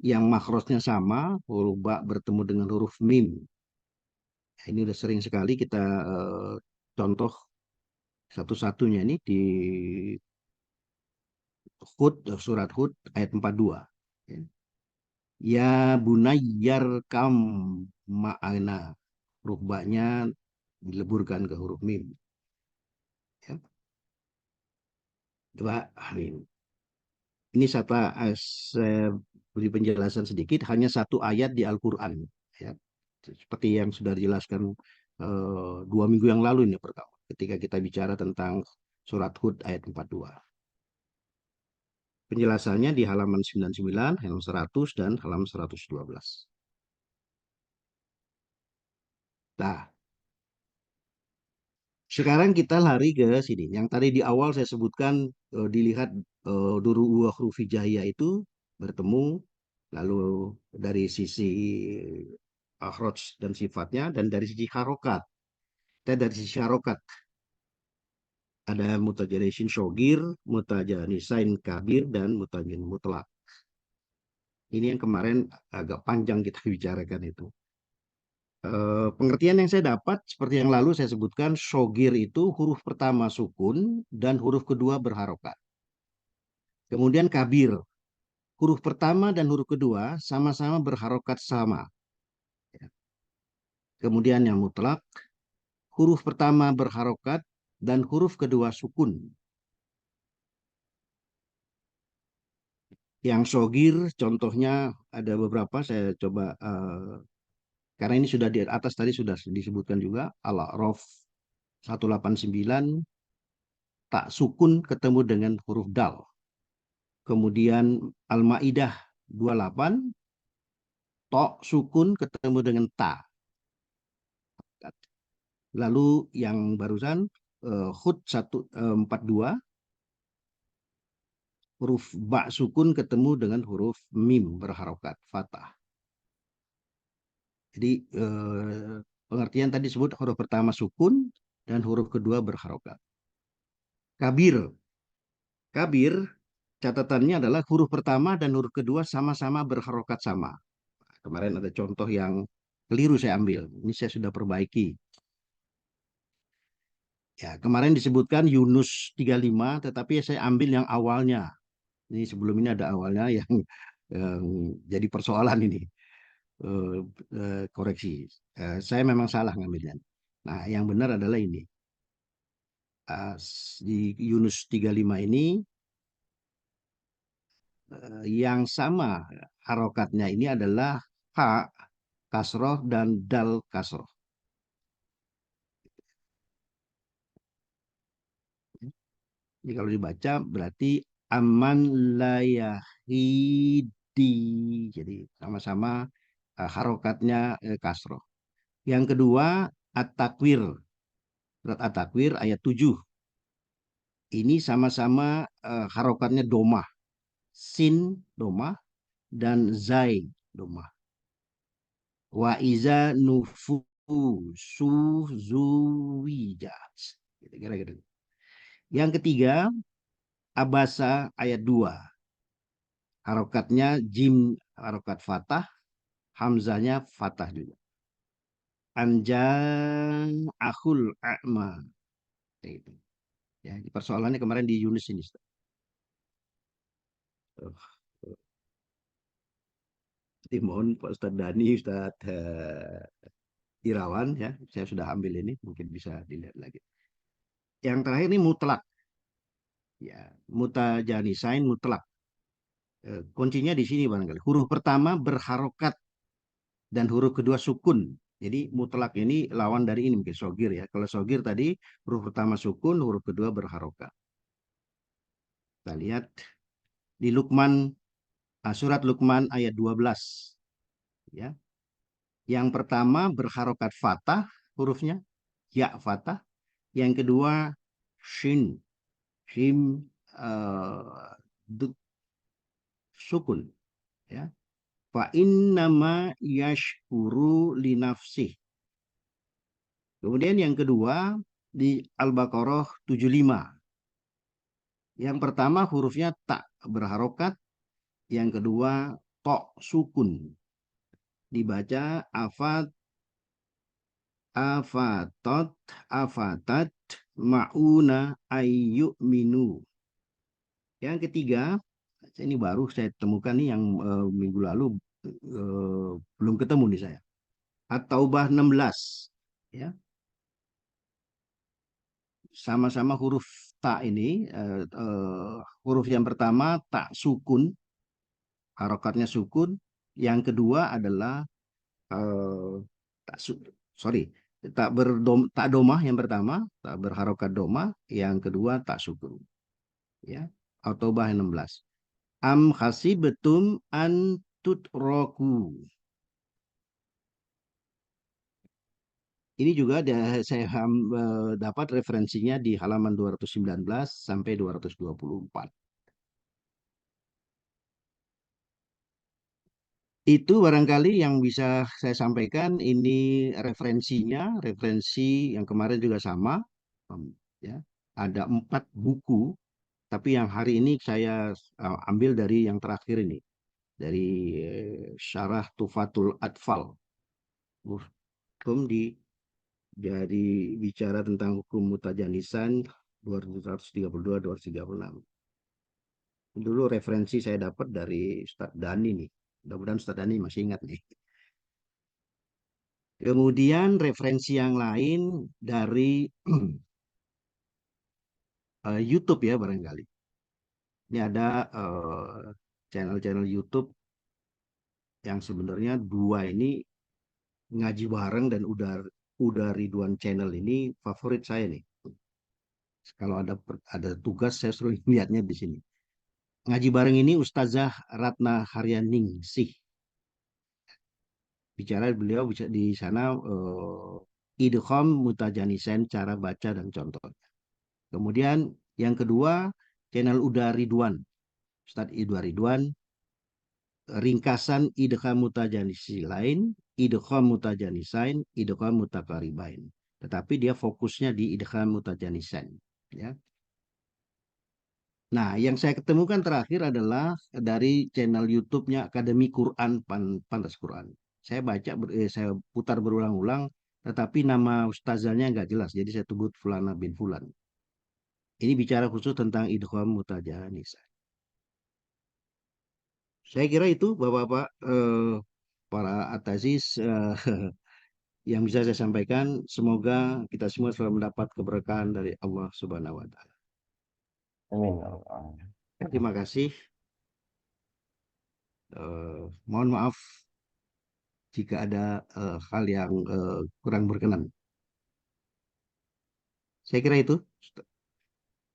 yang makhrajnya sama, huruf ba bertemu dengan huruf mim. Ini udah sering sekali kita contoh satu-satunya ini di surat Hud ayat 42. Ya bunayyar kam ma'ana. Huruf ba-nya dileburkan ke huruf mim. Ya. Coba ini saya beri penjelasan sedikit, hanya satu ayat di Al-Quran. Ya. Seperti yang sudah dijelaskan 2 minggu yang lalu ini pertama, ketika kita bicara tentang surat Hud ayat 42. Penjelasannya di halaman 99, halaman 100, dan halaman 112. Nah, sekarang kita lari ke sini. Yang tadi di awal saya sebutkan, dilihat dua huruf hijaiyah itu bertemu, lalu dari sisi akhraj dan sifatnya, dan dari sisi harokat. Kita dari sisi harokat. Ada mutajanisin syogir, mutajanisain kabir, dan mutajanin mutlak. Ini yang kemarin agak panjang kita bicarakan itu. Pengertian yang saya dapat seperti yang lalu saya sebutkan, syogir itu huruf pertama sukun dan huruf kedua berharokat. Kemudian kabir, huruf pertama dan huruf kedua sama-sama berharokat sama. Kemudian yang mutlak, huruf pertama berharokat dan huruf kedua sukun. Yang syogir contohnya ada beberapa, saya coba karena ini sudah di atas tadi sudah disebutkan juga. Al-A'raf 189 tak sukun ketemu dengan huruf dal. Kemudian Al-Maidah 28 tok sukun ketemu dengan ta. Lalu yang barusan Hud 142 huruf ba sukun ketemu dengan huruf mim berharokat fathah. Jadi pengertian tadi disebut huruf pertama sukun dan huruf kedua berharokat. Kabir. Kabir catatannya adalah huruf pertama dan huruf kedua sama-sama berharokat sama. Kemarin ada contoh yang keliru saya ambil. Ini saya sudah perbaiki. Ya, kemarin disebutkan Yunus 35, tetapi saya ambil yang awalnya. Ini sebelum ini ada awalnya yang jadi persoalan ini. Koreksi. Saya memang salah ngambilnya. Nah, yang benar adalah ini. Di Yunus 35 ini yang sama harokatnya ini adalah ha kasroh dan dal kasroh. Jadi kalau dibaca berarti aman layahidi. Jadi sama-sama harokatnya kasroh. Yang kedua at-takwir. Surat at-takwir ayat 7. Ini sama-sama harokatnya domah. Sin domah dan zai domah. Wa iza nufu zuwijat. Kira-kira. Yang ketiga abasa ayat 2. Harokatnya jim harokat fathah, hamzahnya fathah juga. Anjan akhul a'ma. Itu. Ya, persoalannya kemarin di Yunus ini. Jadi mohon Pak Ustadz Dani, Ustadz Irawan, ya, saya sudah ambil ini, mungkin bisa dilihat lagi. Yang terakhir ini mutlak. Ya, mutajanisain mutlak. Kuncinya di sini barangkali. Huruf pertama berharokat dan huruf kedua sukun. Jadi mutlak ini lawan dari ini mungkin sogir ya. Kalau sogir tadi huruf pertama sukun, huruf kedua berharokat. Kita lihat di Luqman, surat Luqman ayat 12. Ya. Yang pertama berharokat fathah hurufnya, ya fathah. Yang kedua shin, shim sukun. Ya. Fa innama yashkuru li nafsih. Kemudian yang kedua di Al-Baqarah 75. Yang pertama hurufnya tak berharokat, yang kedua tok sukun. Dibaca afatat ma'una ayyuminu. Yang ketiga, ini baru saya temukan nih yang minggu lalu belum ketemu nih saya. At-Taubah 16 ya. Sama-sama huruf ta ini huruf yang pertama tak sukun, harokatnya sukun. Yang kedua adalah tak domah yang pertama, tak berharokat domah. Yang kedua tak sukun. Ya, At-Taubah 16. Am hasibetum an tutroku. Ini juga saya dapat referensinya di halaman 219 sampai 224. Itu barangkali yang bisa saya sampaikan. Ini referensinya, referensi yang kemarin juga sama. Ya. ada 4 buku, tapi yang hari ini saya ambil dari yang terakhir ini, dari Syarah Tufatul Atfal. Hukum jadi bicara tentang hukum mutajanisan 232-236. Dulu referensi saya dapat dari Ustadz Dani nih. Mudah-mudahan Ustadz Dani masih ingat nih. Kemudian referensi yang lain dari YouTube ya barangkali. Ini ada channel-channel YouTube yang sebenarnya 2 ini ngaji bareng, dan udah Ridwan channel ini favorit saya nih. Kalau ada tugas saya sering lihatnya di sini. Ngaji bareng ini Ustazah Ratna Haryaningsih. Beliau bisa di sana idgham mutajanisain, cara baca dan contohnya. Kemudian yang kedua channel Uda Ridwan, Ustadz Idwa Ridwan, ringkasan idgham mutajanisain, idgham mutajanisain, idgham mutakaribain. Tetapi dia fokusnya di idgham mutajanisain, ya. Nah, yang saya ketemukan terakhir adalah dari channel YouTube-nya Akademi Quran Pantas Quran. Saya putar berulang-ulang, tetapi nama ustazahnya nggak jelas, jadi saya sebut Fulana bin Fulan. Ini bicara khusus tentang idgham mutajanisain. Saya kira itu Bapak-Bapak, para atasis, yang bisa saya sampaikan. Semoga kita semua selalu mendapat keberkahan dari Allah Subhanahu wa Ta'ala. Amin. Terima kasih. Mohon maaf jika ada hal yang kurang berkenan. Saya kira itu.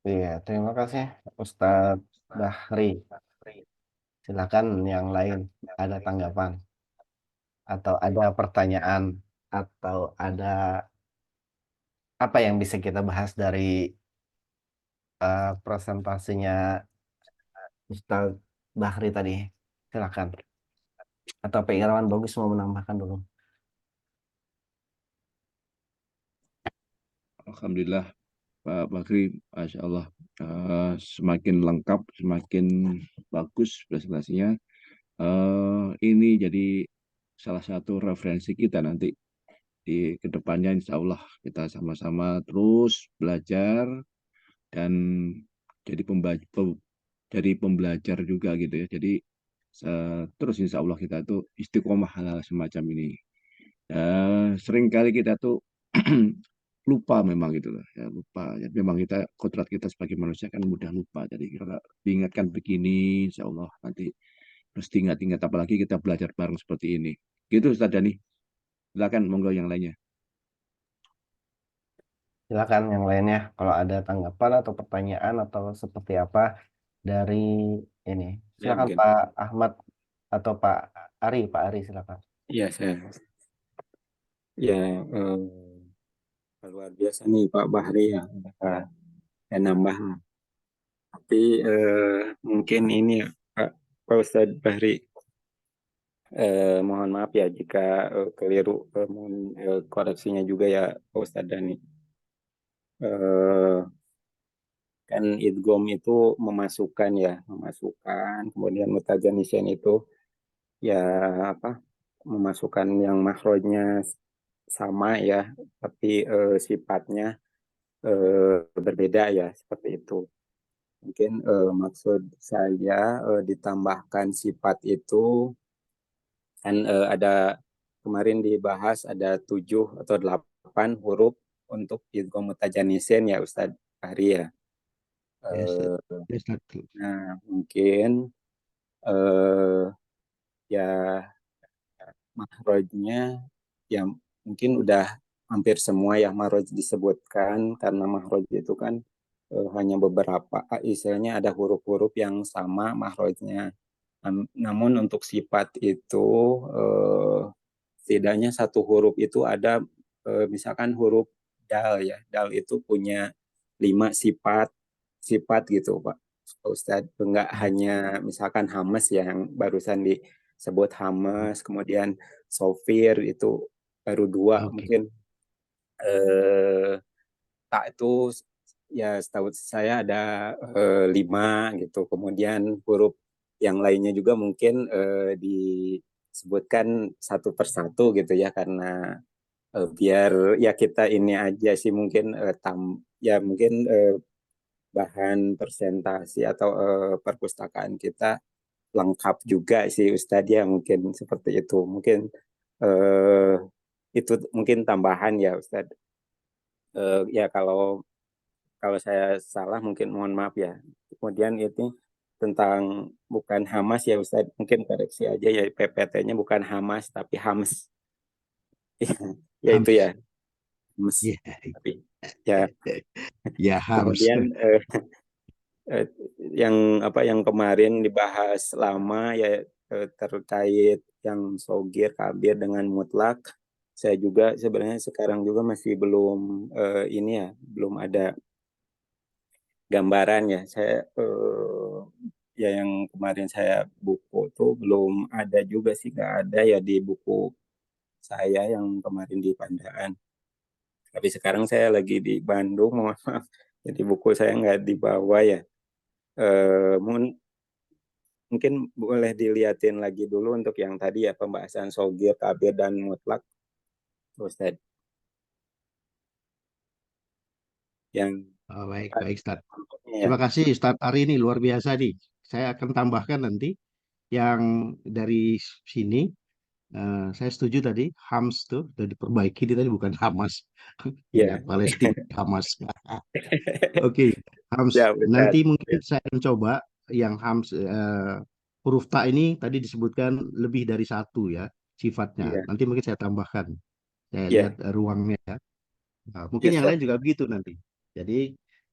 Iya, terima kasih Ustadz Bahri. Silakan yang lain ada tanggapan atau ada pertanyaan atau ada apa yang bisa kita bahas dari presentasinya Ustadz Bahri tadi. Silakan. Atau Pak Irawan bagus mau menambahkan dulu. Alhamdulillah Pak Bakri, Masya Allah, semakin lengkap, semakin bagus presentasinya. Ini jadi salah satu referensi kita nanti di kedepannya, Insya Allah kita sama-sama terus belajar dan jadi pembelajar juga gitu ya. Jadi terus Insya Allah kita tuh istiqomah hal semacam ini. Seringkali kita tuh lupa memang gitu loh ya, lupa ya, memang kodrat kita sebagai manusia kan mudah lupa. Jadi kalau diingatkan begini Insya Allah nanti terus diingat-ingat, apalagi kita belajar bareng seperti ini gitu. Ustaz Dani, silakan, monggo yang lainnya. Silakan yang lainnya kalau ada tanggapan atau pertanyaan atau seperti apa dari ini. Ya, Silakan mungkin. Pak Ahmad atau Pak Ari silakan. Iya, saya. Ya, luar biasa nih Pak Bahri ya. Saya nambah. Tapi mungkin ini ya Pak Ustadz Bahri. Mohon maaf ya jika keliru. Mohon koreksinya juga ya Pak Ustadz Dani. Kan idgham itu memasukkan, kemudian mutajanisen itu ya apa, memasukkan yang makhrajnya sama ya, tapi sifatnya berbeda ya, seperti itu. Mungkin maksud saya ditambahkan sifat itu kan ada kemarin dibahas ada 7 atau 8 huruf untuk idgham mutajanisen ya Ustadz Fahri ya. Nah, mungkin ya makhrajnya ya mungkin udah hampir semua ya makhraj disebutkan, karena makhraj itu kan hanya beberapa, istilahnya ada huruf-huruf yang sama makhrajnya. Namun untuk sifat itu setidaknya satu huruf itu ada misalkan huruf dal ya. Dal itu punya 5 sifat gitu Pak Ustadz. Enggak hanya misalkan hamas ya yang barusan disebut hamas, kemudian sofir itu baru 2. Mungkin tak itu ya setahu saya ada 5 gitu. Kemudian huruf yang lainnya juga mungkin disebutkan satu persatu gitu ya, karena biar ya kita ini aja sih mungkin ya mungkin bahan presentasi atau perpustakaan kita lengkap juga sih Ustadz ya, mungkin seperti itu. Mungkin eh, itu mungkin tambahan ya Ustadz. Ya kalau saya salah mungkin mohon maaf ya. Kemudian itu tentang bukan Hamas ya Ustadz, mungkin koreksi aja ya, PPT-nya bukan Hamas tapi Hams. Ya itu Hams. ya, Hams. Ya, Tapi ya ya Hams. kemudian eh, yang kemarin dibahas lama ya, terkait yang sogir kabir dengan mutlak. Saya juga sebenarnya sekarang juga masih belum ini ya, belum ada gambaran ya. Saya ya yang kemarin saya buku tuh belum ada juga sih, nggak ada ya di buku saya yang kemarin di Pandaan. Tapi sekarang saya lagi di Bandung, mohon maaf. Jadi buku saya nggak dibawa ya. Mungkin boleh dilihatin lagi dulu untuk yang tadi ya, pembahasan sogir, kabir, dan mutlak, Ustaz. Yang Baik, baik, Ustadz. ya, Terima kasih Ustadz Ari, ini luar biasa nih. Saya akan tambahkan nanti yang dari sini. Saya setuju tadi Hams tuh udah diperbaiki, dia tadi bukan Hamas. Ingat ya, Palestina Hamas. Oke, Hams. ya, Ustaz. Nanti mungkin saya mencoba yang Hams, huruf ta ini tadi disebutkan lebih dari satu ya sifatnya. Iya, Nanti mungkin saya tambahkan. Saya lihat iya, ruangnya ya. Nah, mungkin iya, yang Ustaz. lain juga begitu nanti. Jadi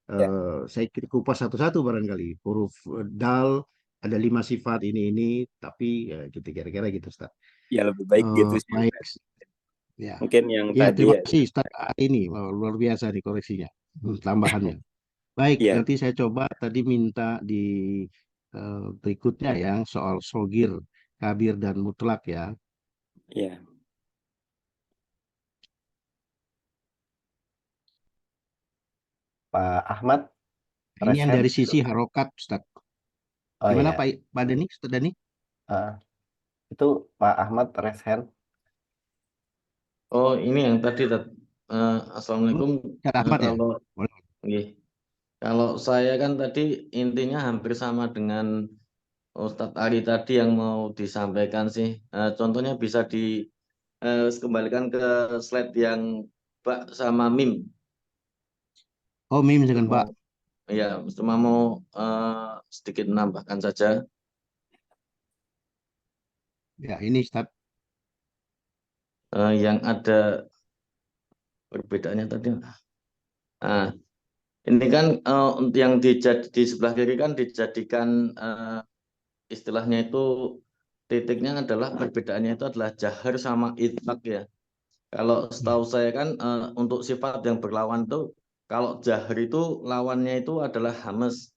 Ya, saya kupas satu-satu barangkali. Huruf dal ada 5 sifat ini, tapi gitu kira-kira gitu, Ustaz. ya lebih baik gitu sih, Baik, Ustaz. ya. Mungkin yang Ya, tadi terima ya. kasih Ustaz ini. Luar biasa nih koreksinya, tambahannya. Baik, Iya, nanti saya coba tadi minta di berikutnya yang soal sogir, kabir, dan mutlak ya. iya, Pak Ahmad, Ini yang Reshen. dari sisi harokat, Ustaz. Oh Gimana iya, Pak Dani, Ustaz Dani? Eh, itu Pak Ahmad Reshen. Oh, ini yang tadi, Assalamualaikum. Ustaz Ahmad ya? Kalau Boleh. nggih. Kalau saya kan tadi intinya hampir sama dengan Ustadz Ari tadi yang mau disampaikan sih. Contohnya bisa dikembalikan ke slide yang Pak sama Mim. Oh, Mim Itu dengan mau, Pak. ya, cuma mau sedikit menambahkan saja. Ya, ini Ustaz. Yang ada perbedaannya tadi. Nah, ini kan untuk yang di sebelah kiri kan dijadikan istilahnya itu titiknya adalah perbedaannya itu adalah jahar sama itlaq ya. Kalau Ya. setahu saya kan untuk sifat yang berlawan itu kalau jahar itu lawannya itu adalah hamas.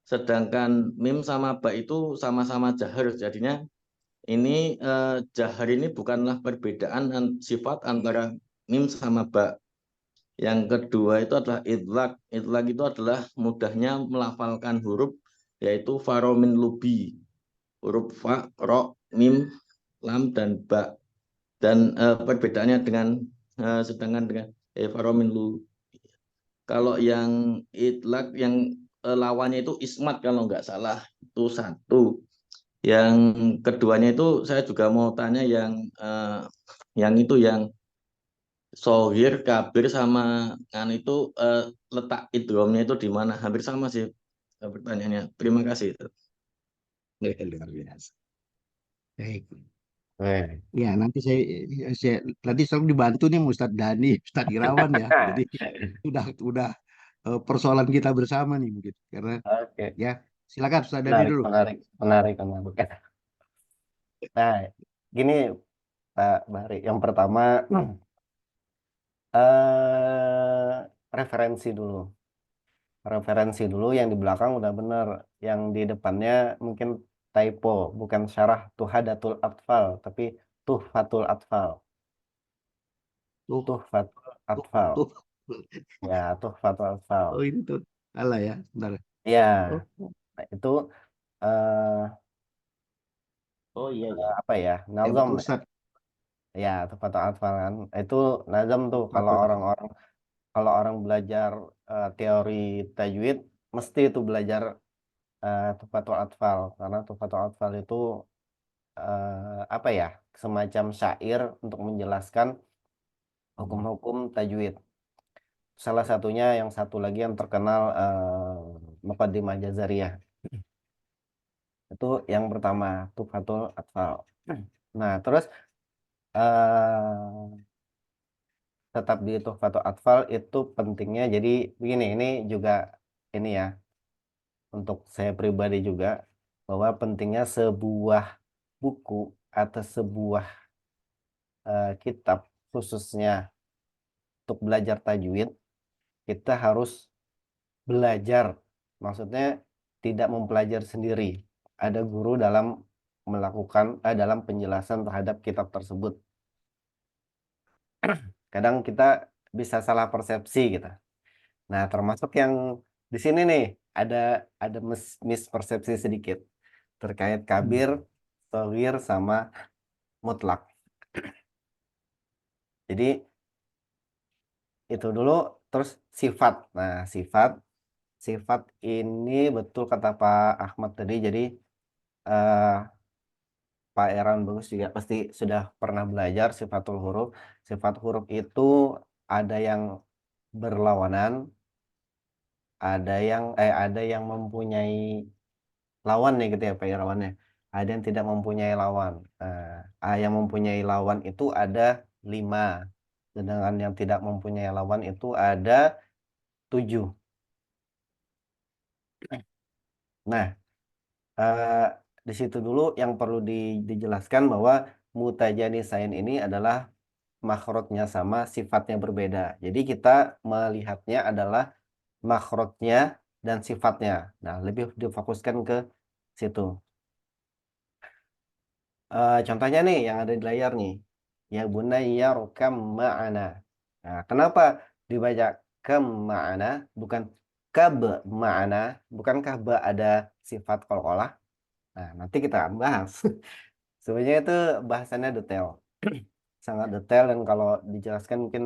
Sedangkan mim sama ba itu sama-sama jahar. Jadinya ini jahar ini bukanlah perbedaan sifat antara mim sama ba. Yang kedua itu adalah idlak. Idlak itu adalah mudahnya melafalkan huruf yaitu faromin lubi. Huruf fa, ro, mim, lam, dan ba. Dan perbedaannya dengan sedangkan dengan faromin lu. Kalau yang idlak yang lawannya itu ismat kalau nggak salah itu satu. Yang keduanya itu saya juga mau tanya yang itu yang sohir, kabir sama kan itu letak idghamnya itu di mana? Hampir sama sih pertanyaannya. Terima kasih. Luar biasa. Baik. Eh, Ya, nanti saya tadi selalu dibantu nih sama Ustadz Dani, Ustadz Irawan ya. Jadi udah persoalan kita bersama nih mungkin. Karena Oke, ya, silakan Ustadz Dani menarik, dulu. menarik, menarik, menarik. Nah, gini Pak Bahri, yang pertama referensi dulu. Referensi dulu yang di belakang udah bener. Yang di depannya mungkin typo, bukan syarah Tuhadatul Atfal, tapi Tuhfatul Atfal. Tuh, Tuhfatul tuh, Atfal. tuh. Ya, tuhfatul atfal. Oh ini tuh salah ya. Bentar. Ya, Oh, nah, itu eh Oh iya ya. apa ya? hebat Nazam. Ustaz. Ya, tuhfatul atfal kan. Itu nazam tuh kalau Betul. orang belajar teori tajwid mesti itu belajar tuhfatul atfal karena tuhfatul atfal itu apa ya? Semacam syair untuk menjelaskan hukum-hukum tajwid. Salah satunya yang satu lagi yang terkenal Muqaddimah Jazariyah. Itu yang pertama, Tuhfatul Atfal. Nah, terus eh tetap di Tuhfatul Atfal itu pentingnya. Jadi begini, ini juga ini ya untuk saya pribadi juga bahwa pentingnya sebuah buku atau sebuah kitab khususnya untuk belajar tajwid kita harus belajar. Maksudnya tidak mempelajari sendiri. Ada guru dalam melakukan dalam penjelasan terhadap kitab tersebut. Kadang kita bisa salah persepsi gitu. Nah, termasuk yang di sini nih ada mispersepsi sedikit terkait kabir, shaghir sama mutlak. Jadi itu dulu terus sifat. Nah, sifat ini betul kata Pak Ahmad tadi. Jadi eh, Pak Eran Bagus juga pasti sudah pernah belajar sifatul huruf. Sifat huruf itu ada yang berlawanan, ada yang mempunyai lawan ya gitu ya Pak Irawan ya. Ada yang tidak mempunyai lawan. Yang mempunyai lawan itu ada 5. Sedangkan yang tidak mempunyai lawan itu ada 7. Nah, eh, di situ dulu yang perlu dijelaskan bahwa mutajanisain ini adalah makhrajnya sama, sifatnya berbeda. Jadi kita melihatnya adalah makhrajnya dan sifatnya. Nah, lebih difokuskan ke situ. Contohnya nih yang ada di layar nih. Ya bunayya rukam ma'ana. Nah, kenapa dibaca kam ma'ana bukan kab ma'ana? Bukankah ba ada sifat qalqalah? Nah, nanti kita akan bahas. Sebenarnya itu bahasannya detail. Sangat detail dan kalau dijelaskan mungkin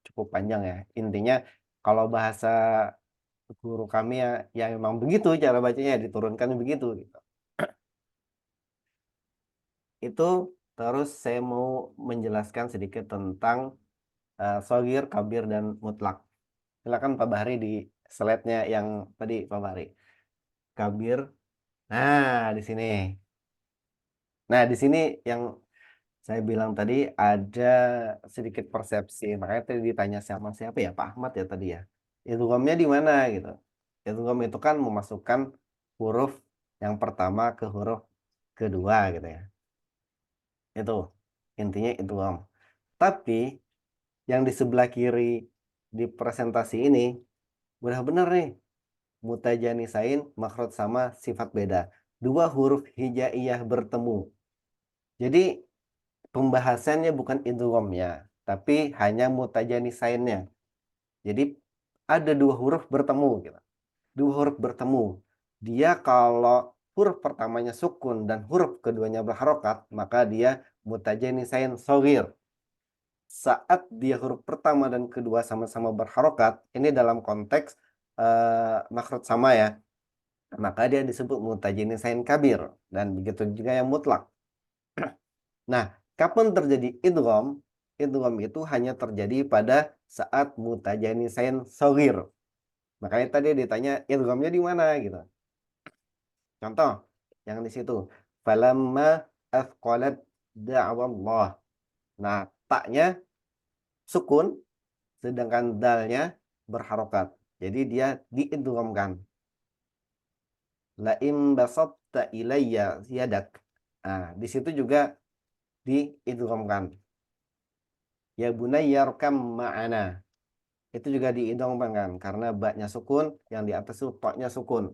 cukup panjang ya. Intinya kalau bahasa guru kami ya memang begitu cara bacanya diturunkan begitu gitu. Itu terus saya mau menjelaskan sedikit tentang shagir, kabir dan mutlak. Silakan Pak Bahri di slide-nya yang tadi Pak Bahri. Kabir. Nah, di sini. Nah, di sini yang saya bilang tadi ada sedikit persepsi. Makanya tadi ditanya sama siapa ya? Pak Ahmad ya tadi ya. Idghamnya di mana gitu. Idgham itu kan memasukkan huruf yang pertama ke huruf kedua gitu ya. Itu intinya idgham. Tapi yang di sebelah kiri di presentasi ini udah bener nih. Mutajanisain makhraj sama sifat beda. 2 huruf hijaiyah bertemu. Jadi pembahasannya bukan idghamnya, tapi hanya mutajanisainnya. Jadi ada 2 huruf bertemu gitu. 2 huruf bertemu. Dia kalau huruf pertamanya sukun dan huruf keduanya berharokat, maka dia mutajanisain shaghir. Saat dia huruf pertama dan kedua sama-sama berharokat, ini dalam konteks makhraj sama ya, maka dia disebut mutajanisain kabir dan begitu juga yang mutlak. Nah, kapan terjadi idgham? Idgham itu hanya terjadi pada saat mutajanisain shaghir. Makanya tadi ditanya idghamnya di mana gitu. Contoh yang di situ. Falamma athqalat da'wallah. Nah, taknya sukun sedangkan dalnya berharokat. Jadi dia diidghamkan. La im basatta ilayya yadak. Nah, di situ juga diidghamkan. Ya bunayya rkam ma'ana. Itu juga diidghamkan karena ba-nya sukun, yang di atas itu ta-nya sukun.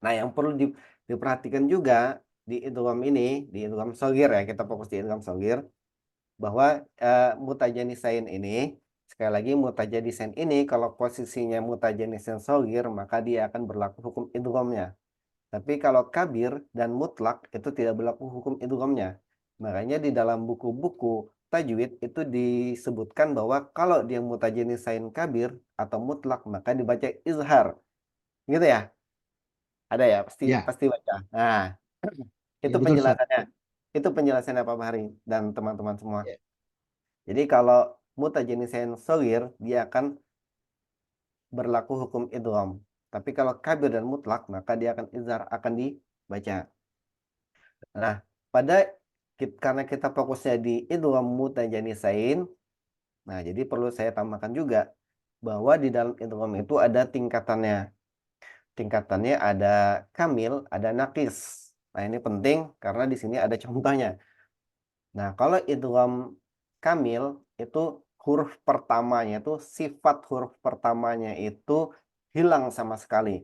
Nah, yang perlu diperhatikan juga di idgham ini, di idgham shaghir ya, kita fokus di idgham shaghir bahwa mutajanisain ini Sekali lagi mutajanisain ini kalau posisinya mutajanisain shogir maka dia akan berlaku hukum idghamnya. Tapi kalau kabir dan mutlak itu tidak berlaku hukum idghamnya. Makanya di dalam buku-buku tajwid itu disebutkan bahwa kalau dia mutajanisain kabir atau mutlak maka dibaca izhar. Gitu ya? Ada ya, pasti Ya, pasti baca. Nah, itu ya betul Ustaz. penjelasannya. Itu penjelasannya Pak Bahri dan teman-teman semua. Ya. Jadi kalau mutajanisain shogir dia akan berlaku hukum idgham. Tapi kalau kabir dan mutlak maka dia akan izhar, akan dibaca. Nah, karena kita fokusnya di idgham mutajanisain, nah jadi perlu saya tambahkan juga bahwa di dalam idgham itu ada tingkatannya. Tingkatannya ada kamil, ada nakis. Nah, ini penting karena di sini ada contohnya. Nah, kalau idgham kamil itu huruf pertamanya itu sifat huruf pertamanya itu hilang sama sekali.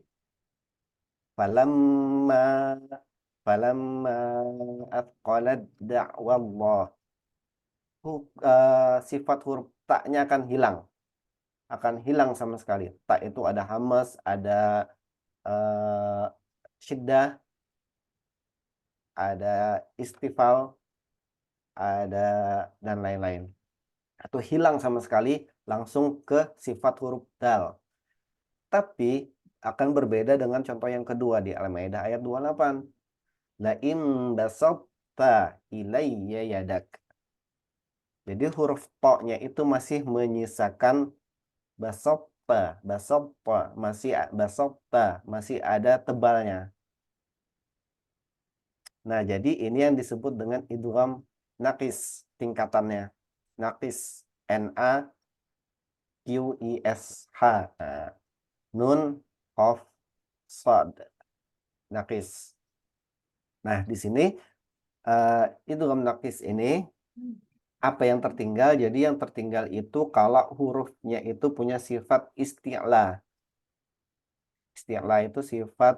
Falamma falamma athqalat da'wallah. Sifat huruf taknya akan hilang sama sekali. Tak itu ada hamas, ada eh, syiddah, ada istifal, ada dan lain-lain. Atau hilang sama sekali langsung ke sifat huruf dal. Tapi akan berbeda dengan contoh yang kedua di Al-Maidah ayat 28. La in basatta ilayya yadak. Jadi huruf to-nya itu masih menyisakan basatta, masih ada tebalnya. Nah, jadi ini yang disebut dengan idgham naqis tingkatannya. Naqis, NAQISH. Nah, nun, qaf, shad. Naqis. Nah, di sini idgham naqis ini apa yang tertinggal? Jadi yang tertinggal itu kalau hurufnya itu punya sifat isti'la. Isti'la itu sifat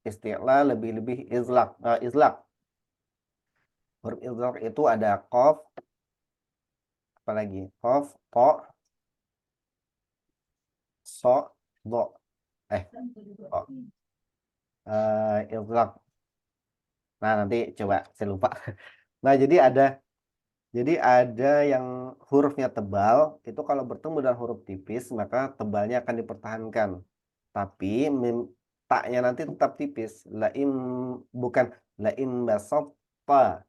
isti'la lebih-lebih izlaq. Huruf izlaq itu ada qaf, apalagi qaf, to, so, do. To. Izlaq. Nah, nanti coba saya lupa. Nah, jadi ada yang hurufnya tebal, itu kalau bertemu dengan huruf tipis, maka tebalnya akan dipertahankan. Tapi taknya nanti tetap tipis. Bukan laim basatta,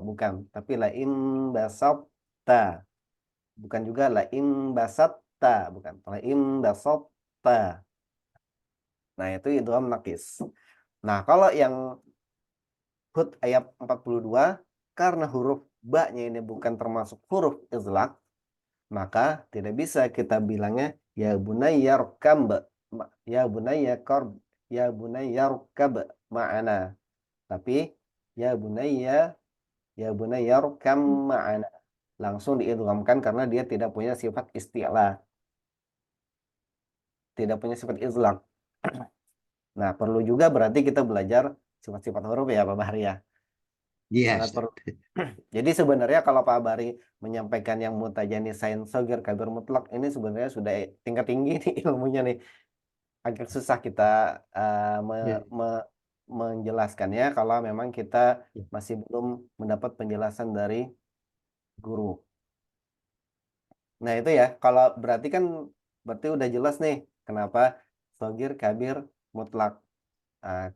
bukan. Tapi laim basatta. Bukan juga laim basatta, bukan. Laim basatta. Nah, itu idgham naqis. Nah, kalau yang Hud ayat 42, karena huruf ba-nya ini bukan termasuk huruf izlaq, maka tidak bisa kita bilangnya ya bunayya rkab, ya bunayya qarb, ya bunayya rkab ma'ana. Tapi ya bunayya rkam ma'ana. Langsung diidghamkan karena dia tidak punya sifat isti'la. Tidak punya sifat izlaq. Nah, perlu juga berarti kita belajar sifat-sifat huruf ya Pak Bahri ya. Iya, Sangat Ustaz. perlu. Jadi sebenarnya kalau Pak Bari menyampaikan yang mutajanisain shogir kabir mutlak ini sebenarnya sudah tingkat tinggi nih ilmunya nih. Agak susah kita Ya. menjelaskannya kalau memang kita masih belum mendapat penjelasan dari guru. Nah, itu ya. Kalau berarti udah jelas nih kenapa shogir kabir mutlak. Nah,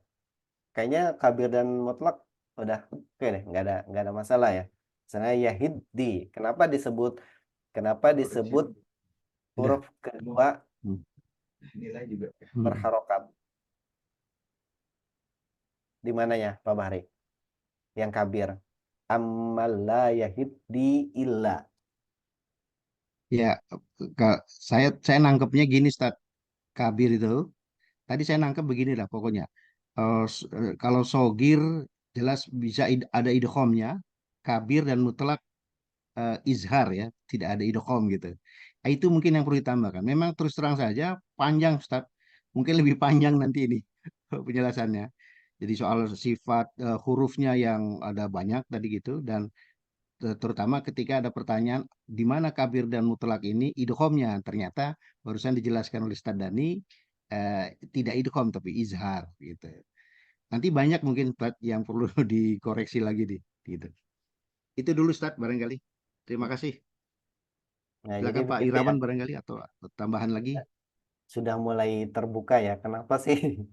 kayaknya kabir dan mutlak udah oke deh, nggak ada masalah ya. Misalnya Yahidi, kenapa disebut huruf kedua Nilai juga. berharokat? Di mana ya Pak Bahri? Yang kabir. Amalla yahidi illa. Ya, saya nangkepnya gini, Ustaz. Kabir itu, tadi saya nangkep begini lah pokoknya. Kalau sogir jelas bisa ada idghamnya, kabir dan mutlak izhar ya, tidak ada idgham gitu. Nah, itu mungkin yang perlu ditambahkan. Memang terus terang saja panjang, Ustaz. Mungkin lebih panjang nanti ini penjelasannya. Jadi soal sifat hurufnya yang ada banyak tadi gitu dan terutama ketika ada pertanyaan di mana kabir dan mutlak ini idghamnya. Ternyata barusan dijelaskan oleh Ustadz Dani tidak idgham tapi izhar gitu. Nanti banyak mungkin Ustadz yang perlu dikoreksi lagi gitu. Itu dulu Ustadz barangkali. Terima kasih. Nah, jadi Silakan Pak begitu ya. Irawan barangkali atau tambahan lagi. Sudah mulai terbuka ya. Kenapa sih?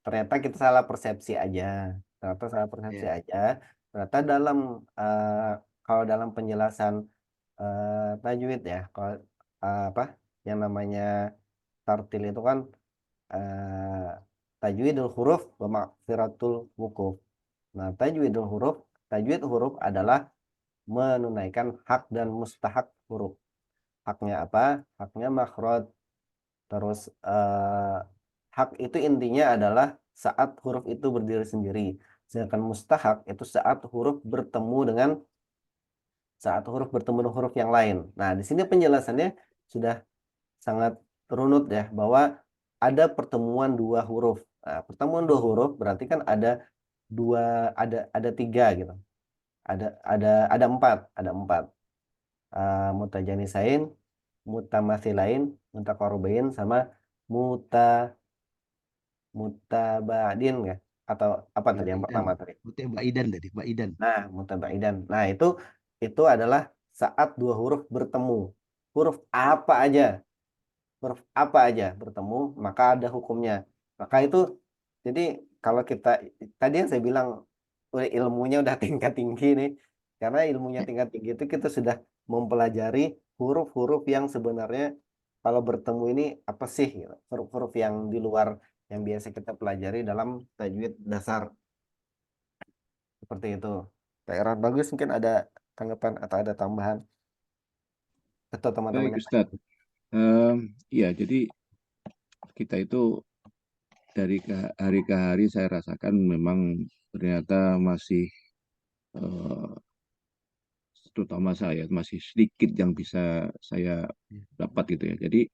Ternyata kita salah persepsi aja. Ternyata salah persepsi Ya. aja. Ternyata dalam kalau dalam penjelasan tajwid ya, kalau apa yang namanya tartil itu kan eh, tajwidul huruf wa maghfiratul wukuf. Nah, tajwid huruf adalah menunaikan hak dan mustahak huruf. Haknya apa? Haknya makhraj. Terus hak itu intinya adalah saat huruf itu berdiri sendiri. Sedangkan mustahak itu saat huruf bertemu dengan huruf yang lain. Nah, di sini penjelasannya sudah sangat runut ya, bahwa ada pertemuan dua huruf. Nah, pertemuan dua huruf berarti kan ada tiga gitu. Ada empat. Mutajanisain, mutamathilain, mutaqarribain, sama muta mutabadin ya, atau apa tadi yang Baidan. pertama tadi? Betul Baidan tadi, Baidan. Nah, mutabaidan. Nah, itu adalah saat dua huruf bertemu. Huruf apa aja, huruf apa aja bertemu, maka ada hukumnya. Maka itu, jadi kalau kita tadi yang saya bilang ilmunya udah tingkat tinggi nih, karena ilmunya tingkat tinggi itu kita sudah mempelajari huruf-huruf yang sebenarnya kalau bertemu ini apa sih, gitu. Huruf-huruf yang di luar yang biasa kita pelajari dalam tajwid dasar, seperti itu. Daerah bagus, mungkin ada tanggapan atau ada tambahan atau teman-teman Baik yang Ustadz. Iya, jadi kita itu dari hari ke hari saya rasakan memang ternyata masih eh, terutama saya masih sedikit yang bisa saya dapat gitu ya. Jadi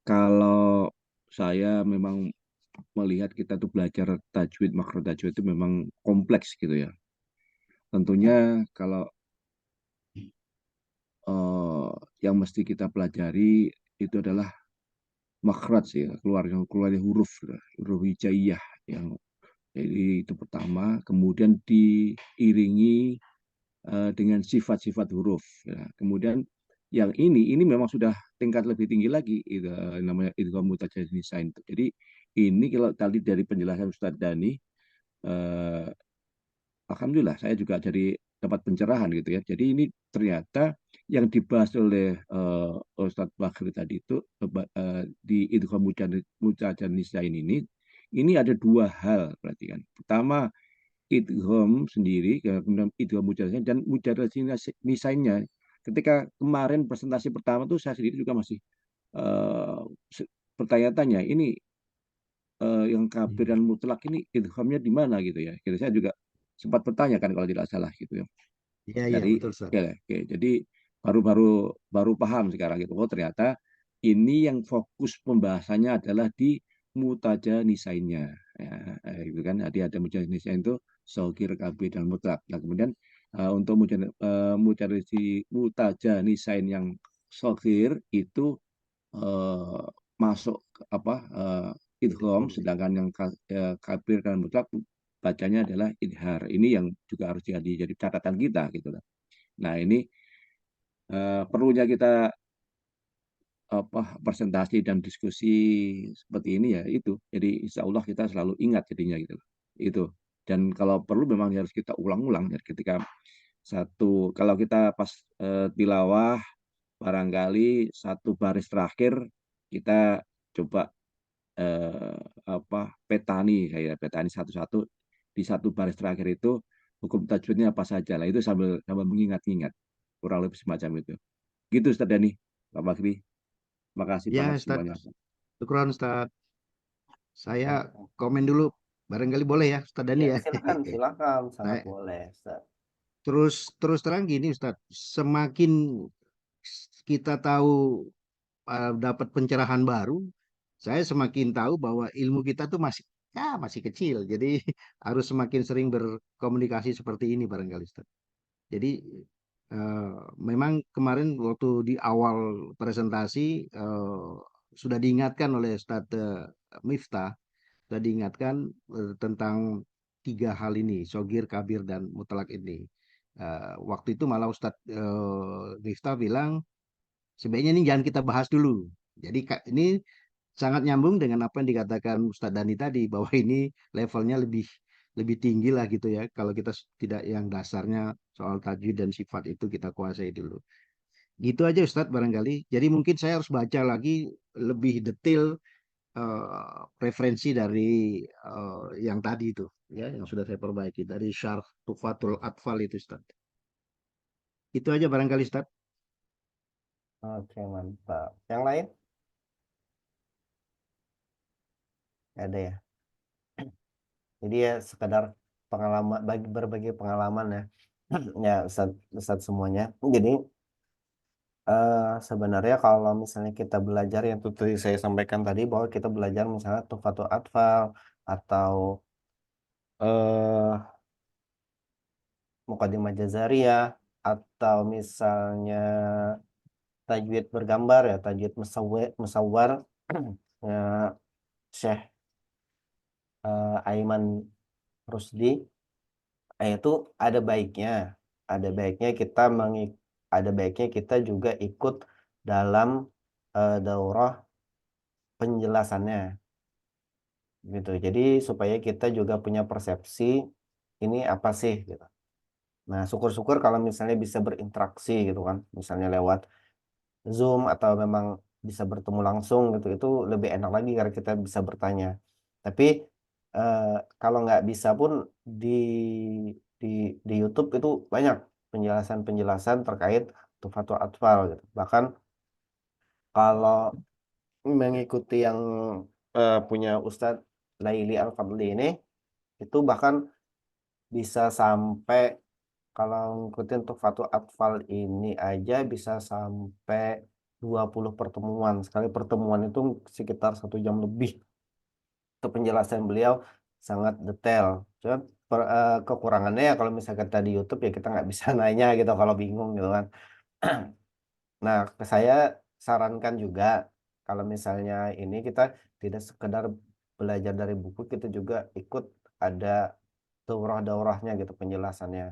kalau saya memang melihat kita tuh belajar tajwid, makro tajwid itu memang kompleks gitu ya. Tentunya kalau yang mesti kita pelajari itu adalah makhraj ya, keluarnya huruf gitu, huruf hijaiyah yang jadi itu pertama, kemudian diiringi dengan sifat-sifat huruf ya. Kemudian yang ini memang sudah tingkat lebih tinggi lagi, itu namanya idgham mutajanisain. Jadi ini kalau tadi dari penjelasan Ustadz Dani, eh, alhamdulillah saya juga jadi dapat pencerahan gitu ya. Jadi ini ternyata yang dibahas oleh Ustadz Bakri tadi itu di idgham mutajanisain ini ada dua hal berarti kan. Pertama, idgham sendiri, kemudian idgham mujarrad dan mujarrad nisainnya. Ketika kemarin presentasi pertama tuh saya sendiri juga masih uh, bertanya-tanya, ini yang kabir dan mutlak ini idghamnya di mana gitu ya. Gitu, saya juga sempat bertanya kan kalau tidak salah gitu ya. Iya, iya, Jadi betul, Ustaz. ya, oke, jadi baru paham sekarang gitu. Oh ternyata ini yang fokus pembahasannya adalah di mutaja nisainnya. Ya, itu kan ada mutaja nisain itu sogir, kabir dan mutlak. Nah kemudian untuk mutaja nisain yang sogir itu eh, masuk apa idgham, sedangkan yang kabir dan mutlak bacanya adalah idhar. Ini yang juga harus jadi catatan kita gitu lah. Nah ini perlunya kita presentasi dan diskusi seperti ini ya itu. Jadi insya Allah kita selalu ingat jadinya gitu. Itu. Dan kalau perlu memang harus kita ulang-ulang ya, ketika kalau kita pas tilawah barangkali satu baris terakhir kita coba petani satu-satu di satu baris terakhir itu hukum tajwidnya apa saja lah, itu sambil mengingat-ingat, kurang lebih semacam itu. Gitu Ustaz Dani, Pak Bakri. Makasih Ya, banget Ustaz. semuanya. Syukron, Ustaz. Saya komen dulu. Barangkali boleh ya, Ustaz Dani ya. silakan, sangat Saya- boleh, Ustaz. Terus terang gini, Ustaz. Semakin kita tahu dapat pencerahan baru, saya semakin tahu bahwa ilmu kita tuh masih kecil. Jadi harus semakin sering berkomunikasi seperti ini barangkali, Ustaz. Jadi memang kemarin waktu di awal presentasi sudah diingatkan oleh Ustadz Miftah, sudah diingatkan tentang 3 hal ini, sogir, kabir, dan mutlak ini. Waktu itu malah Ustadz Miftah bilang, sebaiknya ini jangan kita bahas dulu. Jadi ini sangat nyambung dengan apa yang dikatakan Ustadz Dani tadi, bahwa ini levelnya lebih tinggi lah gitu ya. Kalau kita tidak yang dasarnya soal tajwid dan sifat itu kita kuasai dulu. Gitu aja Ustadz barangkali. Jadi mungkin saya harus baca lagi lebih detail referensi dari yang tadi itu, ya, yang sudah saya perbaiki dari Syarh Tufatul Atfal itu Ustadz. Itu aja barangkali Ustadz. Oke, mantap. Yang lain? Nggak ada ya. Jadi ya sekedar pengalaman, berbagi pengalaman ya. Ya Ustadz semuanya. Jadi sebenarnya kalau misalnya kita belajar yang tadi saya sampaikan tadi, bahwa kita belajar misalnya Tufatul Atfal atau eh Muqaddimah Jazariyah, atau misalnya tajwid bergambar ya, tajwid musawwar ya, Syekh Aiman Rusdi, itu ada baiknya kita ada baiknya kita juga ikut dalam daurah penjelasannya gitu. Jadi supaya kita juga punya persepsi ini apa sih gitu. Nah, syukur-syukur kalau misalnya bisa berinteraksi gitu kan, misalnya lewat Zoom atau memang bisa bertemu langsung gitu, itu lebih enak lagi karena kita bisa bertanya. Tapi kalau nggak bisa pun di di YouTube itu banyak penjelasan-penjelasan terkait Tufatul Atfal gitu. Bahkan kalau mengikuti yang punya Ustadz Laili Al-Fadli ini, itu bahkan bisa sampai, kalau ngikutin Tufatul Atfal ini aja bisa sampai 20 pertemuan. Sekali pertemuan itu sekitar 1 jam lebih. Itu penjelasan beliau sangat detail. Cuma kekurangannya ya kalau misalnya kita di YouTube ya kita nggak bisa nanya gitu kalau bingung gitu kan. Nah, saya sarankan juga kalau misalnya ini kita tidak sekedar belajar dari buku, kita juga ikut ada daurah-daurahnya gitu penjelasannya.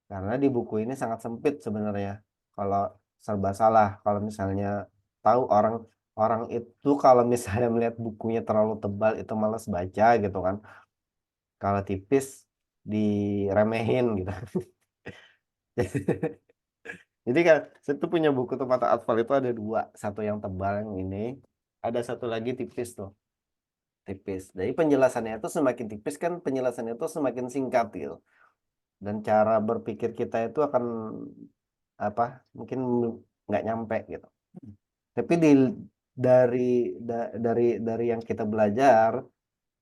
Karena di buku ini sangat sempit sebenarnya. Kalau serba salah, kalau misalnya tahu orang orang itu kalau misalnya melihat bukunya terlalu tebal itu malas baca gitu kan. Kalau tipis diremehin gitu. Jadi kan saya tuh punya buku tuh Mata Atfal itu ada 2, satu yang tebal yang ini, ada satu lagi tipis tuh, tipis. Jadi penjelasannya itu semakin tipis kan penjelasannya itu semakin singkat gitu. Dan cara berpikir kita itu akan apa? Mungkin nggak nyampe gitu. Tapi dari dari yang kita belajar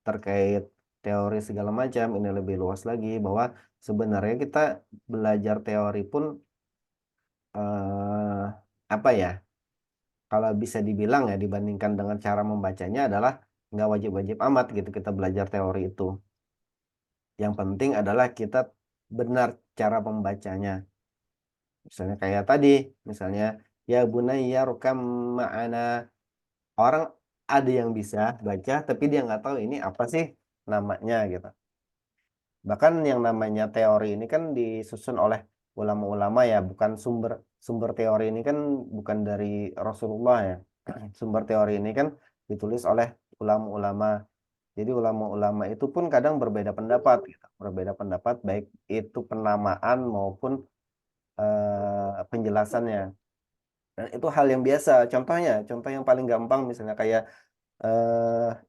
terkait teori segala macam ini lebih luas lagi, bahwa sebenarnya kita belajar teori pun eh, apa ya, kalau bisa dibilang ya dibandingkan dengan cara membacanya adalah nggak wajib-wajib amat gitu kita belajar teori itu. Yang penting adalah kita benar cara membacanya. Misalnya kayak tadi, misalnya ya bunayya rukam ma'ana, orang ada yang bisa baca tapi dia nggak tahu ini apa sih namanya gitu. Bahkan yang namanya teori ini kan disusun oleh ulama-ulama ya, bukan sumber teori ini kan bukan dari Rasulullah ya. Sumber teori ini kan ditulis oleh ulama-ulama. Jadi ulama-ulama itu pun kadang berbeda pendapat gitu. Berbeda pendapat baik itu penamaan maupun penjelasannya. Dan itu hal yang biasa. Contoh yang paling gampang misalnya kayak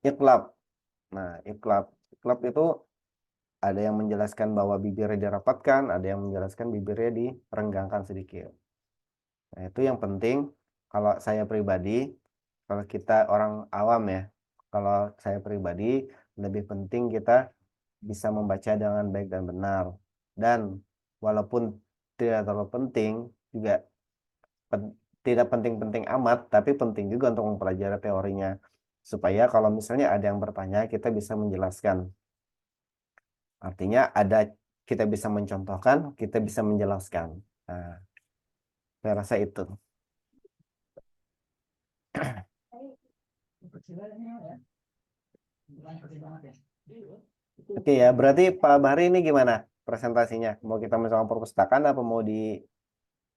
iqlab. Nah, iqlab itu ada yang menjelaskan bahwa bibirnya dirapatkan, ada yang menjelaskan bibirnya direnggangkan sedikit. Nah, itu yang penting kalau saya pribadi, kalau kita orang awam ya, kalau saya pribadi lebih penting kita bisa membaca dengan baik dan benar. Dan walaupun tidak terlalu penting, juga tidak penting-penting amat, tapi penting juga untuk mempelajari teorinya. Supaya kalau misalnya ada yang bertanya, kita bisa menjelaskan. Artinya kita bisa mencontohkan, kita bisa menjelaskan. Nah, Saya rasa itu. Oke ya, berarti Pak Bahri ini gimana presentasinya? Mau kita sama perpustakaan apa mau di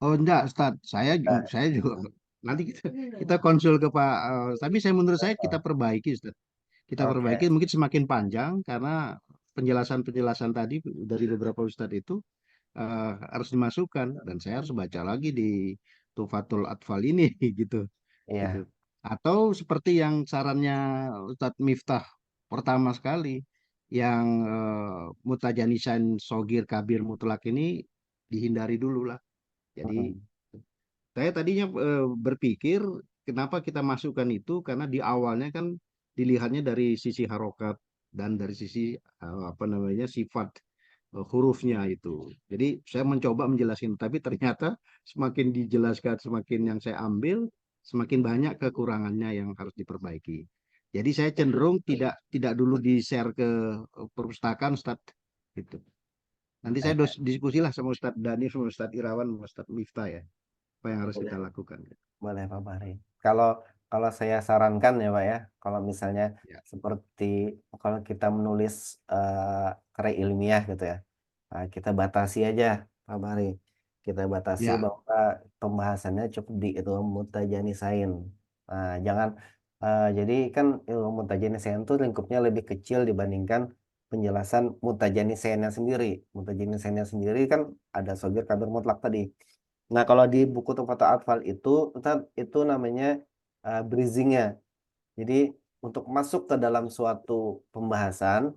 Oh enggak, Ustaz. Saya juga nanti kita konsul ke Pak. Tapi menurut saya kita perbaiki, Ustaz. Kita perbaiki Oke. mungkin semakin panjang karena penjelasan-penjelasan tadi dari beberapa Ustadz itu harus dimasukkan dan saya harus baca lagi di Tufatul Atfal ini gitu. Gitu. Iya. Atau seperti yang sarannya Ustadz Miftah pertama sekali yang mutajanisan sogir kabir mutlak ini dihindari dulu lah. Jadi Mm-mm. saya tadinya berpikir kenapa kita masukkan itu karena di awalnya kan dilihatnya dari sisi harokat dan dari sisi apa namanya sifat hurufnya itu. Jadi saya mencoba menjelaskan, tapi ternyata semakin dijelaskan, semakin yang saya ambil, semakin banyak kekurangannya yang harus diperbaiki. Jadi saya cenderung tidak dulu di-share ke perpustakaan, Ustadz. Gitu. Nanti saya diskusilah sama Ustadz Dhani, sama Ustadz Irawan, sama Ustadz Miftah ya. Apa yang harus kita lakukan. Boleh Pak Bahri. Kalau kalau saya sarankan ya Pak ya, kalau misalnya Ya. seperti kalau kita menulis karya ilmiah gitu ya, nah, kita batasi aja Pak Bahri. Kita batasi Ya. bahwa pembahasannya cukup di itu mutajanisain. Nah, jangan jadi kan ilmu mutajanisain itu lingkupnya lebih kecil dibandingkan penjelasan mutajanisainnya sendiri. Mutajanisainnya sendiri kan ada sogir kabir mutlak tadi. Nah, kalau di buku Tuhfatul Atfal itu namanya bridging-nya. Jadi untuk masuk ke dalam suatu pembahasan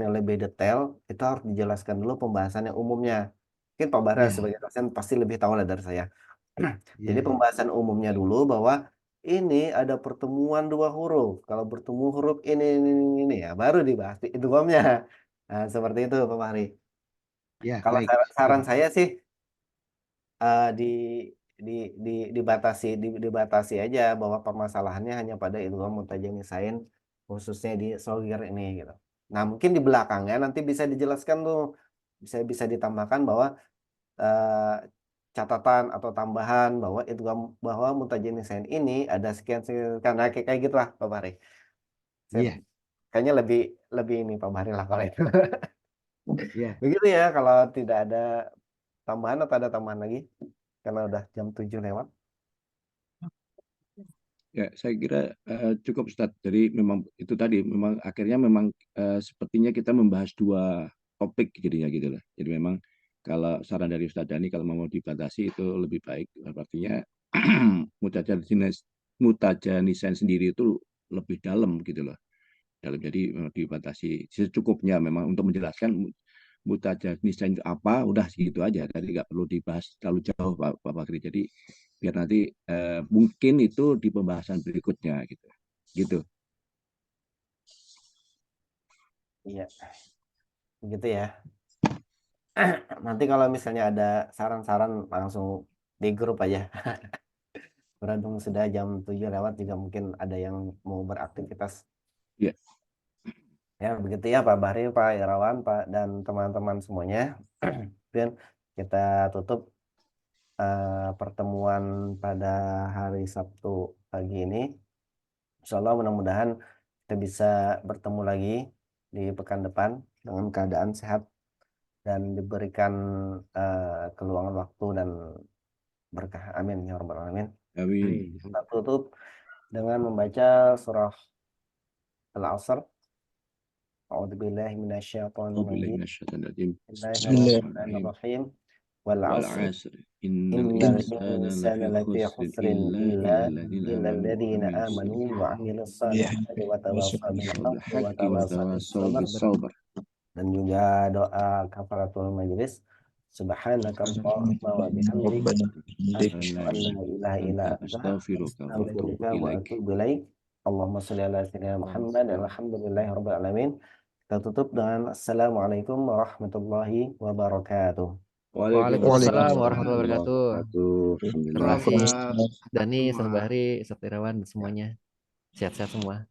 yang lebih detail, itu harus dijelaskan dulu pembahasan yang umumnya. Mungkin Pak Bara Ya. sebagai dosen pasti lebih tahu lah dari saya. Jadi Ya. pembahasan umumnya dulu bahwa ini ada pertemuan dua huruf. Kalau bertemu huruf ini ya, baru dibahas di idghamnya. Nah, seperti itu Pak Bahri. Ya, Kalau baik. saran saya sih di dibatasi aja bahwa permasalahannya hanya pada idgham mutajanisain khususnya di shogir ini gitu. Nah, mungkin di belakangnya nanti bisa dijelaskan tuh bisa bisa ditambahkan bahwa eh, catatan atau tambahan bahwa bahwa mutajanisain ini ada sekian sekian karena kayak gitulah Pak Bahri. Iya. Kayaknya lebih lebih ini Pak Bahri lah kalau itu. Iya. Begitu ya kalau tidak ada tambahan atau ada tambahan lagi karena udah jam 7 lewat. Ya, saya kira cukup Ustadz. Jadi memang itu tadi, memang akhirnya memang sepertinya kita membahas dua topik jadinya gitu lah. Jadi memang kalau saran dari Ustadz Dhani kalau mau dibatasi itu lebih baik. Artinya mutajanisan sendiri itu lebih dalam gitu loh. Jadi memang dibatasi secukupnya memang untuk menjelaskan mutajanisan itu apa, udah segitu aja. Tadi nggak perlu dibahas terlalu jauh Pak Bakri. Jadi biar nanti mungkin itu di pembahasan berikutnya gitu. Gitu. Iya. Begitu ya. Nanti kalau misalnya ada saran-saran langsung di grup aja. Beruntung sudah jam 7 lewat juga mungkin ada yang mau beraktivitas. Iya. Ya, begitu ya Pak Bahri, Pak Irawan, Pak dan teman-teman semuanya. Dan kita tutup pertemuan pada hari Sabtu pagi ini. Insya Allah mudah-mudahan kita bisa bertemu lagi di pekan depan dengan keadaan sehat dan diberikan keluangan waktu dan berkah. Amin ya rabbal alamin. Amin. Kita tutup dengan membaca surah Al-Asr. A'udzubillahi minasyaitonir rajim. Bismillahirrahmanirrahim. Wal 'asr. Innal insana lafi khusrin illa alladhina amanu wa 'amilus shalihati wa tawassaw bil haqqi wa tawassaw bis sabr. Dan juga doa kafaratul majlis. Subhanaka Allahumma wa bihamdika asyhadu an la ilaha illa anta astaghfiruka wa atubu ilaik. Allahumma shalli ala sayyidina Muhammad alhamdulillahi rabbil alamin. Kita tutup dengan assalamualaikum warahmatullahi wabarakatuh. Waalaikumsalam warahmatullahi wabarakatuh. Terima kasih Alhamdulillah. Dani, Ustaz Bahri, Ustaz Irawan, semuanya. Sehat-sehat semua.